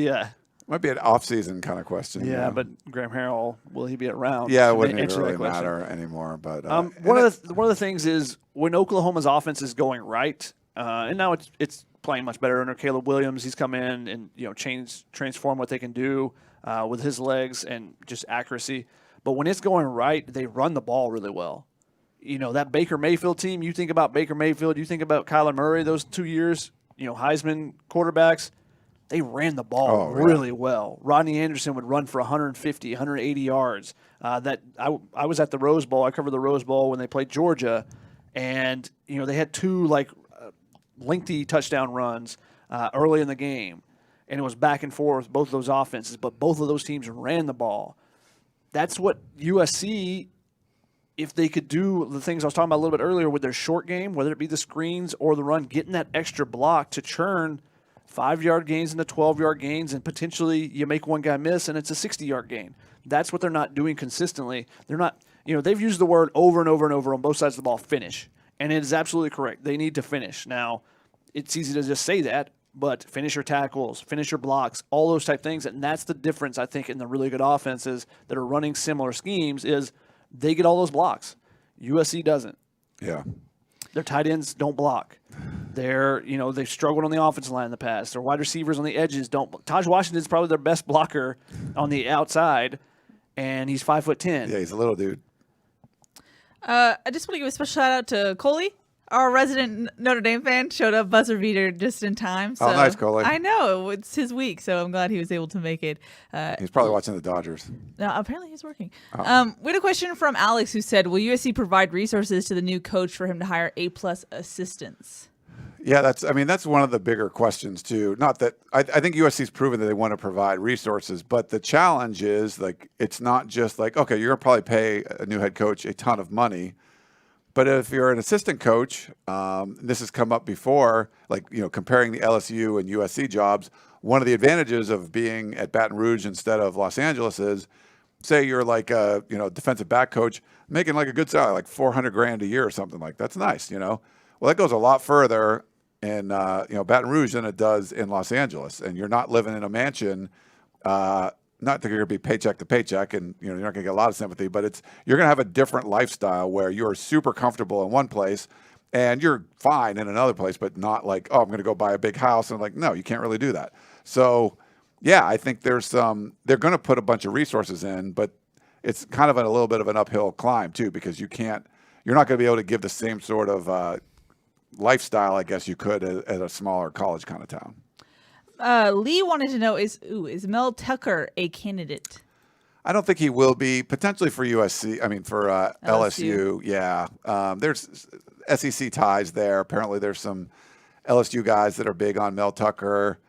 [SPEAKER 3] be an
[SPEAKER 2] off-season kind of question.
[SPEAKER 3] Yeah, but Graham Harrell, will he be around?
[SPEAKER 2] Yeah, it wouldn't really matter anymore. But
[SPEAKER 3] one of the things is when Oklahoma's offense is going right, and now it's playing much better under Caleb Williams. He's come in and transform what they can do with his legs and just accuracy. But when it's going right, they run the ball really well. That Baker Mayfield team. You think about Baker Mayfield. You think about Kyler Murray. Those 2 years, Heisman quarterbacks. They ran the ball really well. Rodney Anderson would run for 150, 180 yards. I was at the Rose Bowl. I covered the Rose Bowl when they played Georgia, and they had two lengthy touchdown runs early in the game, and it was back and forth both of those offenses. But both of those teams ran the ball. That's what USC, if they could do the things I was talking about a little bit earlier with their short game, whether it be the screens or the run, getting that extra block to churn 5-yard gains into 12-yard gains, and potentially you make one guy miss and it's a 60-yard gain. That's what they're not doing consistently. They're not, they've used the word over and over and over on both sides of the ball, finish. And it is absolutely correct. They need to finish. Now, it's easy to just say that, but finish your tackles, finish your blocks, all those type things. And that's the difference, I think, in the really good offenses that are running similar schemes is they get all those blocks. USC doesn't.
[SPEAKER 2] Yeah.
[SPEAKER 3] Their tight ends don't block. They've struggled on the offensive line in the past. Their wide receivers on the edges don't. Taj Washington's probably their best blocker on the outside, and he's 5'10".
[SPEAKER 2] Yeah, he's a little dude.
[SPEAKER 1] I just want to give a special shout out to Coley, our resident Notre Dame fan. Showed up buzzer beater just in time. So
[SPEAKER 2] nice, Coley.
[SPEAKER 1] I know it's his week, so I'm glad he was able to make it.
[SPEAKER 2] He's probably watching the Dodgers.
[SPEAKER 1] No, apparently he's working. We had a question from Alex who said, "Will USC provide resources to the new coach for him to hire A+ assistants?"
[SPEAKER 2] Yeah, that's one of the bigger questions too. Not that I think USC's proven that they want to provide resources, but the challenge is it's not just okay, you're gonna probably pay a new head coach a ton of money, But if you're an assistant coach, this has come up before, like, comparing the LSU and USC jobs. One of the advantages of being at Baton Rouge instead of Los Angeles is, say you're like a defensive back coach making like a good salary, like $400,000 a year or something like that's nice. Well, that goes a lot further in Baton Rouge than it does in Los Angeles, and you're not living in a mansion. Not that you're going to be paycheck to paycheck, and you're not going to get a lot of sympathy, but you're going to have a different lifestyle where you're super comfortable in one place and you're fine in another place, but not like, oh, I'm going to go buy a big house. And like, no, you can't really do that. So, yeah, I think they're going to put a bunch of resources in, but it's kind of a little bit of an uphill climb too, because you're not going to be able to give the same sort of lifestyle, I guess you could at a smaller college kind of town.
[SPEAKER 1] Lee wanted to know, is Mel Tucker a candidate?
[SPEAKER 2] I don't think he will be. Potentially for USC. I mean, for LSU. Yeah. There's SEC ties there. Apparently there's some LSU guys that are big on Mel Tucker.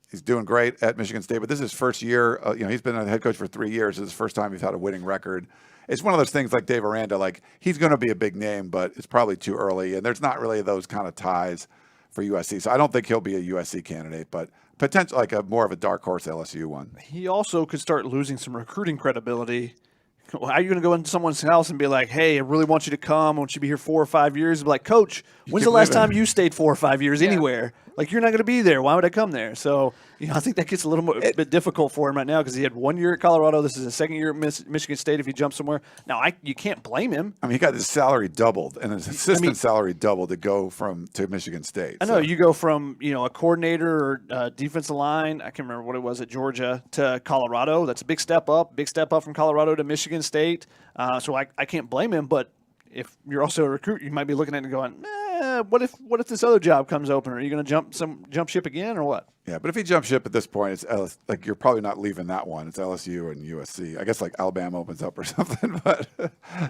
[SPEAKER 2] He's doing great at Michigan State, but this is his first year. He's been a head coach for 3 years. This is the first time he's had a winning record. It's one of those things like Dave Miranda, like he's going to be a big name, but it's probably too early. And there's not really those kind of ties for USC. So I don't think he'll be a USC candidate, but potentially like more of a dark horse LSU one.
[SPEAKER 3] He also could start losing some recruiting credibility. How are you going to go into someone's house and be like, hey, I really want you to come. I want you to be here 4 or 5 years. Be like, Coach, when's the last time you stayed 4 or 5 years anywhere? Like, you're not going to be there. Why would I come there? So, I think that gets a little bit difficult for him right now because he had 1 year at Colorado. This is his second year at Michigan State if he jumps somewhere. Now, you can't blame him.
[SPEAKER 2] I mean, he got his salary doubled and his assistant salary doubled to go to Michigan State.
[SPEAKER 3] I know. You go from, a coordinator or defensive line, I can't remember what it was at Georgia, to Colorado. That's a big step up from Colorado to Michigan State. So I can't blame him, but if you're also a recruit, you might be looking at it and going, what if this other job comes open? Are you going to jump ship again or what?
[SPEAKER 2] Yeah, but if he jumps ship at this point, it's like you're probably not leaving that one. It's LSU and USC. I guess like Alabama opens up or something, but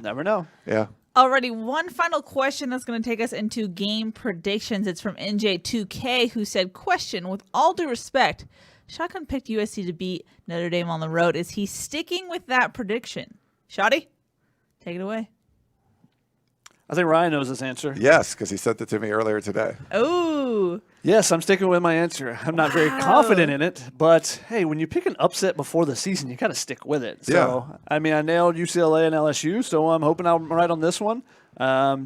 [SPEAKER 3] never know.
[SPEAKER 2] Yeah.
[SPEAKER 1] Alrighty, one final question that's going to take us into game predictions. It's from NJ2K, who said, question, with all due respect, Shotgun picked USC to beat Notre Dame on the road. Is he sticking with that prediction? Shotty, take it away.
[SPEAKER 3] I think Ryan knows this answer.
[SPEAKER 2] Yes, because he sent it to me earlier today.
[SPEAKER 1] Oh.
[SPEAKER 3] Yes, I'm sticking with my answer. I'm not very confident in it, but hey, when you pick an upset before the season, you got to stick with it. So, I mean, I nailed UCLA and LSU, so I'm hoping I'm right on this one.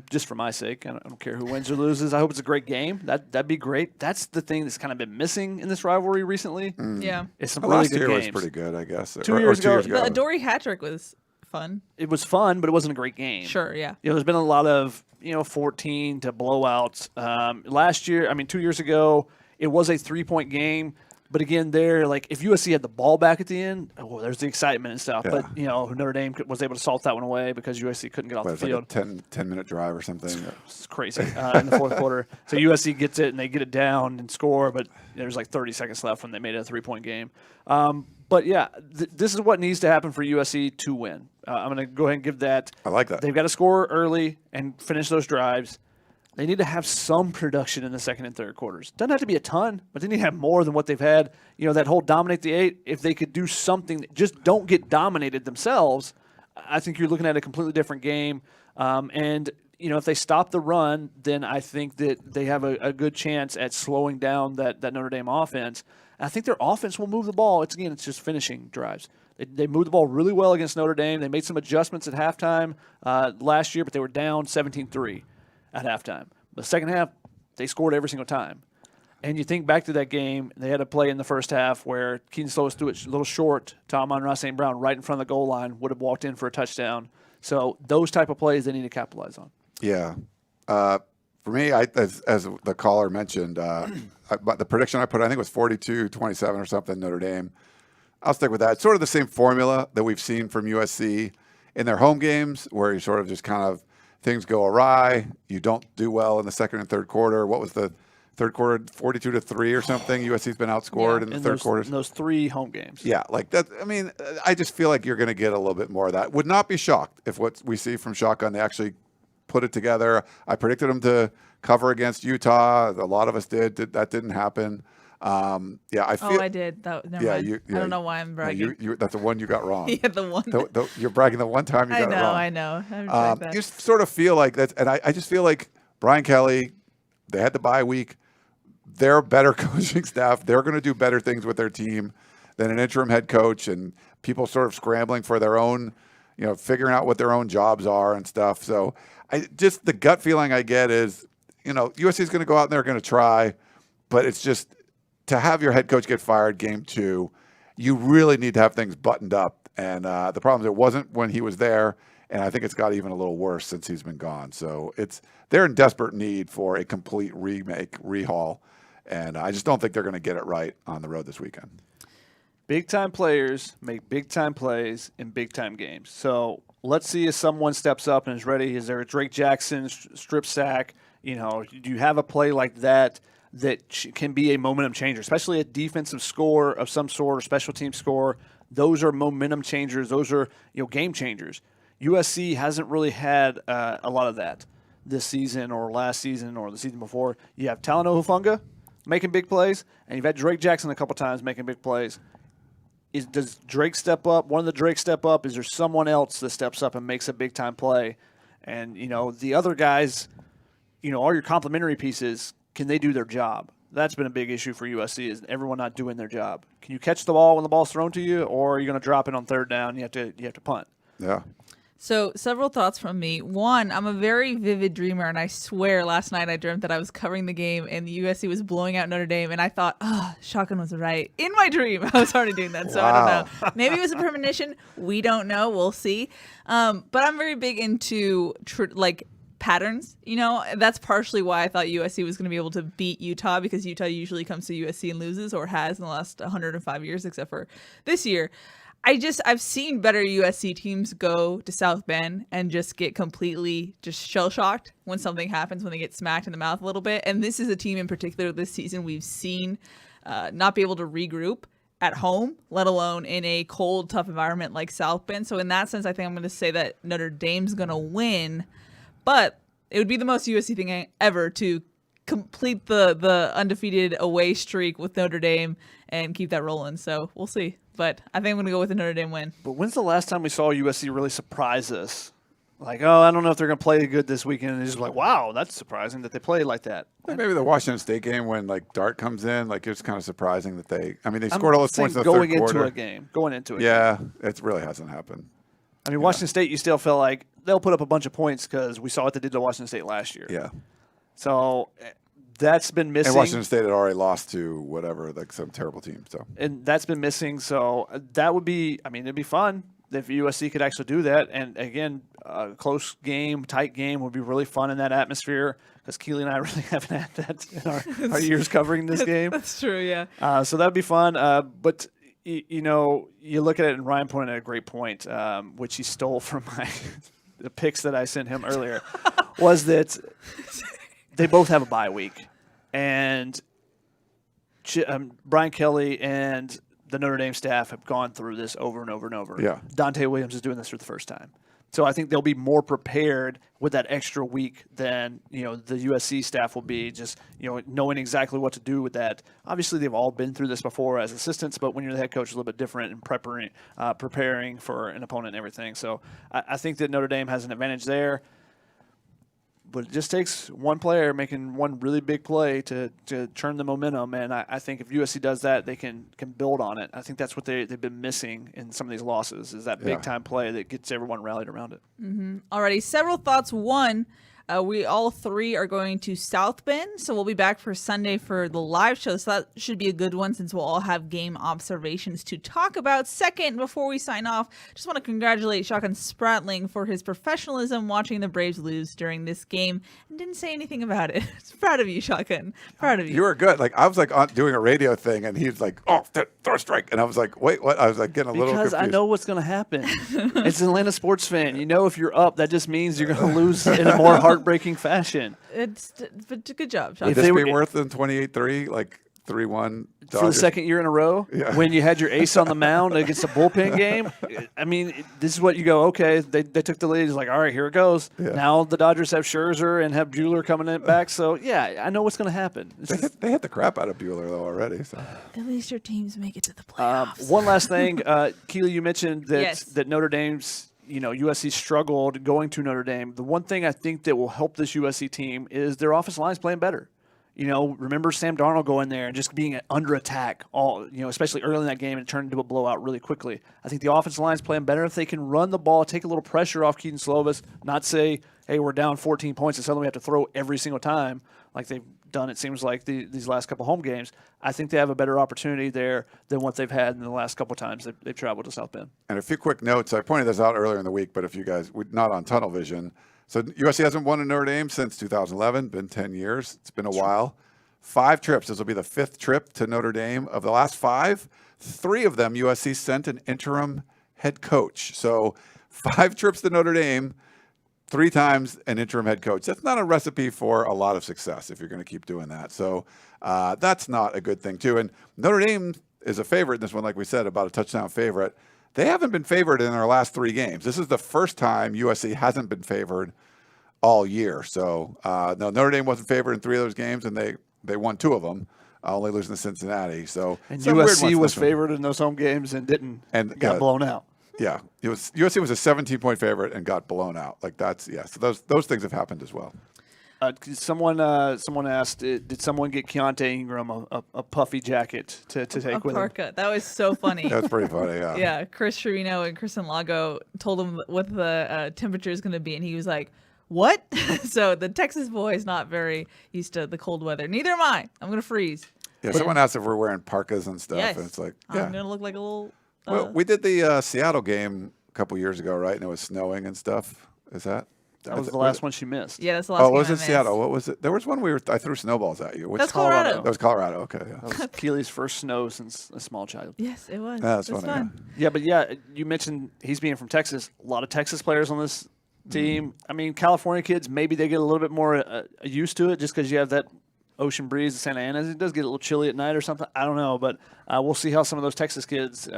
[SPEAKER 3] Just for my sake. I don't care who wins or loses. I hope it's a great game. That'd be great. That's the thing that's kind of been missing in this rivalry recently.
[SPEAKER 1] Yeah.
[SPEAKER 3] It's some really good games.
[SPEAKER 2] Last year was pretty good, I guess.
[SPEAKER 3] 2 years ago.
[SPEAKER 1] The Adoree hat-trick was fun.
[SPEAKER 3] It was fun, but it wasn't a great game.
[SPEAKER 1] Sure, yeah.
[SPEAKER 3] There's been a lot of, 14 to blowouts. Last year, 2 years ago, it was a 3-point game. But again, if USC had the ball back at the end, there's the excitement and stuff.
[SPEAKER 2] Yeah.
[SPEAKER 3] But, Notre Dame was able to salt that one away because USC couldn't get off the field.
[SPEAKER 2] Like a 10-minute drive or something.
[SPEAKER 3] It's crazy in the fourth quarter. So USC gets it, and they get it down and score, but there's like 30 seconds left when they made it a 3-point game. But, yeah, this is what needs to happen for USC to win. I'm going to go ahead and give that.
[SPEAKER 2] I like that.
[SPEAKER 3] They've got to score early and finish those drives. They need to have some production in the second and third quarters. Doesn't have to be a ton, but they need to have more than what they've had. That whole dominate the 8, if they could do something, just don't get dominated themselves, I think you're looking at a completely different game. And if they stop the run, then I think that they have a good chance at slowing down that Notre Dame offense. And I think their offense will move the ball. It's just finishing drives. They moved the ball really well against Notre Dame. They made some adjustments at halftime last year, but they were down 17-3 at halftime. The second half, they scored every single time. And you think back to that game, they had a play in the first half where Keaton Slovis threw it a little short to Amon-Ra St. Brown right in front of the goal line, would have walked in for a touchdown. So those type of plays they need to capitalize on.
[SPEAKER 2] Yeah. For me, as the caller mentioned, the prediction I put, I think was 42-27 or something, Notre Dame. I'll stick with that. It's sort of the same formula that we've seen from USC in their home games where you sort of just kind of things go awry. You don't do well in the second and third quarter. What was the third quarter? 42-3 or something. USC's been outscored in the third quarter.
[SPEAKER 3] In those 3 home games.
[SPEAKER 2] Yeah, like that. I mean, I just feel like you're going to get a little bit more of that. Would not be shocked if what we see from Shotgun, they actually put it together. I predicted them to cover against Utah. A lot of us did. That didn't happen. Yeah, I feel.
[SPEAKER 1] Oh, I did. Never mind. I don't know why I'm bragging.
[SPEAKER 2] That's the one you got wrong.
[SPEAKER 1] Yeah, the one.
[SPEAKER 2] You're bragging the one time you got it wrong.
[SPEAKER 1] I know. I
[SPEAKER 2] You sort of feel like that, and I just feel like Brian Kelly, they had the bye week. They're a better coaching staff. They're going to do better things with their team than an interim head coach and people sort of scrambling for their own, figuring out what their own jobs are and stuff. So the gut feeling I get is, USC is going to go out and they're going to try, but it's just to have your head coach get fired game 2, you really need to have things buttoned up. And the problem is it wasn't when he was there, and I think it's got even a little worse since he's been gone. So they're in desperate need for a complete rehaul, and I just don't think they're going to get it right on the road this weekend.
[SPEAKER 3] Big-time players make big-time plays in big-time games. So let's see if someone steps up and is ready. Is there a Drake Jackson strip sack? Do you have a play like that can be a momentum changer, especially a defensive score of some sort or special team score? Those are momentum changers. Those are game changers. USC hasn't really had a lot of that this season or last season or the season before. You have Talanoa Hufanga making big plays, and you've had Drake Jackson a couple times making big plays. Does Drake step up? One of the Drake step up? Is there someone else that steps up and makes a big-time play? And, the other guys, all your complementary pieces, can they do their job? That's been a big issue for USC is everyone not doing their job. Can you catch the ball when the ball's thrown to you, or are you going to drop it on third down? You have to punt.
[SPEAKER 2] Yeah.
[SPEAKER 1] So several thoughts from me. One, I'm a very vivid dreamer, and I swear last night I dreamt that I was covering the game and the USC was blowing out Notre Dame, and I thought, Shotgun was right. In my dream, I was already doing that, so I don't know. Maybe it was a premonition. We don't know. We'll see. But I'm very big into patterns. That's partially why I thought USC was going to be able to beat Utah, because Utah usually comes to USC and loses, or has in the last 105 years, except for this year. I've seen better USC teams go to South Bend and just get completely just shell-shocked when something happens, when they get smacked in the mouth a little bit. And this is a team in particular this season we've seen not be able to regroup at home, let alone in a cold, tough environment like South Bend. So in that sense, I think I'm going to say that Notre Dame's going to win. But it would be the most USC thing ever to complete the undefeated away streak with Notre Dame and keep that rolling. So we'll see. But I think I'm going to go with a Notre Dame win.
[SPEAKER 3] But when's the last time we saw USC really surprise us? Like, I don't know if they're going to play good this weekend. And it's just like, wow, that's surprising that they played like that.
[SPEAKER 2] Maybe the Washington State game when Dart comes in, it's kind of surprising that they scored all those points in the third quarter.
[SPEAKER 3] Going into a game.
[SPEAKER 2] Yeah, it really hasn't happened.
[SPEAKER 3] I mean, Washington State, you still feel like they'll put up a bunch of points because we saw what they did to Washington State last year.
[SPEAKER 2] Yeah.
[SPEAKER 3] So that's been missing.
[SPEAKER 2] And Washington State had already lost to whatever, some terrible team. So.
[SPEAKER 3] And that's been missing. So that would be, it'd be fun if USC could actually do that. And again, a close game, tight game would be really fun in that atmosphere, because Keely and I really haven't had that in our years covering this game.
[SPEAKER 1] That's true, yeah.
[SPEAKER 3] So that would be fun. But you look at it, and Ryan pointed out a great point, which he stole from the picks that I sent him earlier, was that they both have a bye week. And Brian Kelly and the Notre Dame staff have gone through this over and over and over.
[SPEAKER 2] Yeah.
[SPEAKER 3] Dante Williams is doing this for the first time. So I think they'll be more prepared with that extra week than, the USC staff will be, just, knowing exactly what to do with that. Obviously, they've all been through this before as assistants, but when you're the head coach, it's a little bit different in preparing for an opponent and everything. So I think that Notre Dame has an advantage there. But it just takes one player making one really big play to turn the momentum, and I think if USC does that, they can build on it. I think that's what they've been missing in some of these losses, is that big-time play that gets everyone rallied around it.
[SPEAKER 1] Mm-hmm. Alrighty, several thoughts. One, we all three are going to South Bend, so we'll be back for Sunday for the live show, so that should be a good one since we'll all have game observations to talk about. Second, before we sign off, just want to congratulate Shotgun Spratling for his professionalism watching the Braves lose during this game, and didn't say anything about it. Proud of you, Shotgun. Proud of you.
[SPEAKER 2] You were good. I was doing a radio thing, and he was like, "Oh, throw a strike," and I was like, "Wait, what?" I was getting a little confused.
[SPEAKER 3] Because I know what's going to happen. It's an Atlanta sports fan. If you're up, that just means you're going to lose in a more heartbreaking fashion.
[SPEAKER 1] But good job, Shotgun.
[SPEAKER 2] Would this be worth than 28-3? 3-1
[SPEAKER 3] for the second year in a row.
[SPEAKER 2] Yeah.
[SPEAKER 3] When you had your ace on the mound against a bullpen game, I mean, this is what you go. Okay, they took the lead. It's like, all right, here it goes.
[SPEAKER 2] Yeah.
[SPEAKER 3] Now the Dodgers have Scherzer and have Buehler coming in back. So yeah, I know what's going to happen.
[SPEAKER 2] They hit the crap out of Buehler though already. So.
[SPEAKER 1] At least your teams make it to the playoffs.
[SPEAKER 3] One last thing, Keely, you mentioned that
[SPEAKER 1] Yes.
[SPEAKER 3] that Notre Dame's, USC struggled going to Notre Dame. The one thing I think that will help this USC team is their offensive line is playing better. Remember Sam Darnold going there and just being under attack, especially early in that game, and it turned into a blowout really quickly. I think the offensive line is playing better if they can run the ball, take a little pressure off Keaton Slovis, not say, hey, we're down 14 points and suddenly we have to throw every single time like they've done, it seems like, these last couple home games. I think they have a better opportunity there than what they've had in the last couple times they've traveled to South Bend.
[SPEAKER 2] And a few quick notes. I pointed this out earlier in the week, but if you guys, not on Tunnel Vision. So USC hasn't won in Notre Dame since 2011, been 10 years. It's been a while. 5 trips. This will be the 5th trip to Notre Dame. Of the last 5, 3 of them USC sent an interim head coach. So 5 trips to Notre Dame, 3 times an interim head coach. That's not a recipe for a lot of success if you're going to keep doing that. So that's not a good thing too. And Notre Dame is a favorite in this one, like we said, about a touchdown favorite. They haven't been favored in their last 3 games. This is the first time USC hasn't been favored all year. So no, Notre Dame wasn't favored in 3 of those games, and they won 2 of them, only losing to Cincinnati. So
[SPEAKER 3] and USC was favored in those home games and got blown out.
[SPEAKER 2] Yeah, USC was a 17-point favorite and got blown out. Like So those things have happened as well.
[SPEAKER 3] Someone asked, did someone get Keontae Ingram a puffy jacket to take with him?
[SPEAKER 1] That was so funny.
[SPEAKER 2] That's pretty funny, yeah.
[SPEAKER 1] Yeah, Chris Trevino and Kristen Lago told him what the temperature is going to be, and he was like, what? So the Texas boy is not very used to the cold weather. Neither am I. I'm going to freeze.
[SPEAKER 2] Yeah, someone asked if we're wearing parkas and stuff,
[SPEAKER 1] Yes.
[SPEAKER 2] and it's like,
[SPEAKER 1] I'm going to look like a little...
[SPEAKER 2] Well, we did the Seattle game a couple years ago, right? And it was snowing and stuff. Is that?
[SPEAKER 3] That was the last one she missed.
[SPEAKER 1] Yeah, that's the last game
[SPEAKER 2] was
[SPEAKER 1] I
[SPEAKER 2] it
[SPEAKER 1] missed.
[SPEAKER 2] Seattle? What was it? There was one I threw snowballs at you.
[SPEAKER 1] That's Colorado.
[SPEAKER 2] That was Colorado. Okay, yeah.
[SPEAKER 3] That was Keely's first snow since a small child.
[SPEAKER 1] Yes, it was.
[SPEAKER 2] That's
[SPEAKER 1] it was
[SPEAKER 2] funny,
[SPEAKER 1] fun.
[SPEAKER 3] Yeah, but you mentioned he's being from Texas. A lot of Texas players on this team. I mean, California kids, maybe they get a little bit more used to it just because you have that ocean breeze in Santa Ana. It does get a little chilly at night or something. I don't know, but we'll see how some of those Texas kids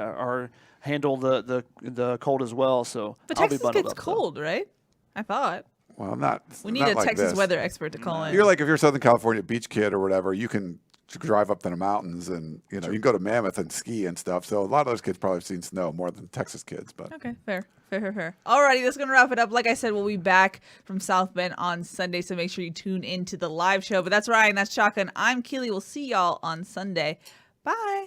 [SPEAKER 3] handle the cold as well. So
[SPEAKER 1] But
[SPEAKER 3] I'll be
[SPEAKER 1] Texas
[SPEAKER 3] bundled
[SPEAKER 1] gets
[SPEAKER 3] up, though.
[SPEAKER 1] cold, right? I thought.
[SPEAKER 2] Well, not.
[SPEAKER 1] We need
[SPEAKER 2] not
[SPEAKER 1] a
[SPEAKER 2] like
[SPEAKER 1] Texas
[SPEAKER 2] this.
[SPEAKER 1] weather expert to call in.
[SPEAKER 2] You're like, if you're a Southern California beach kid or whatever, you can drive up to the mountains and you can go to Mammoth and ski and stuff. So a lot of those kids probably have seen snow more than Texas kids. But
[SPEAKER 1] Okay, fair. Alrighty, that's going to wrap it up. Like I said, we'll be back from South Bend on Sunday, so make sure you tune into the live show. But that's Ryan, that's Chaka, and I'm Keely. We'll see y'all on Sunday. Bye.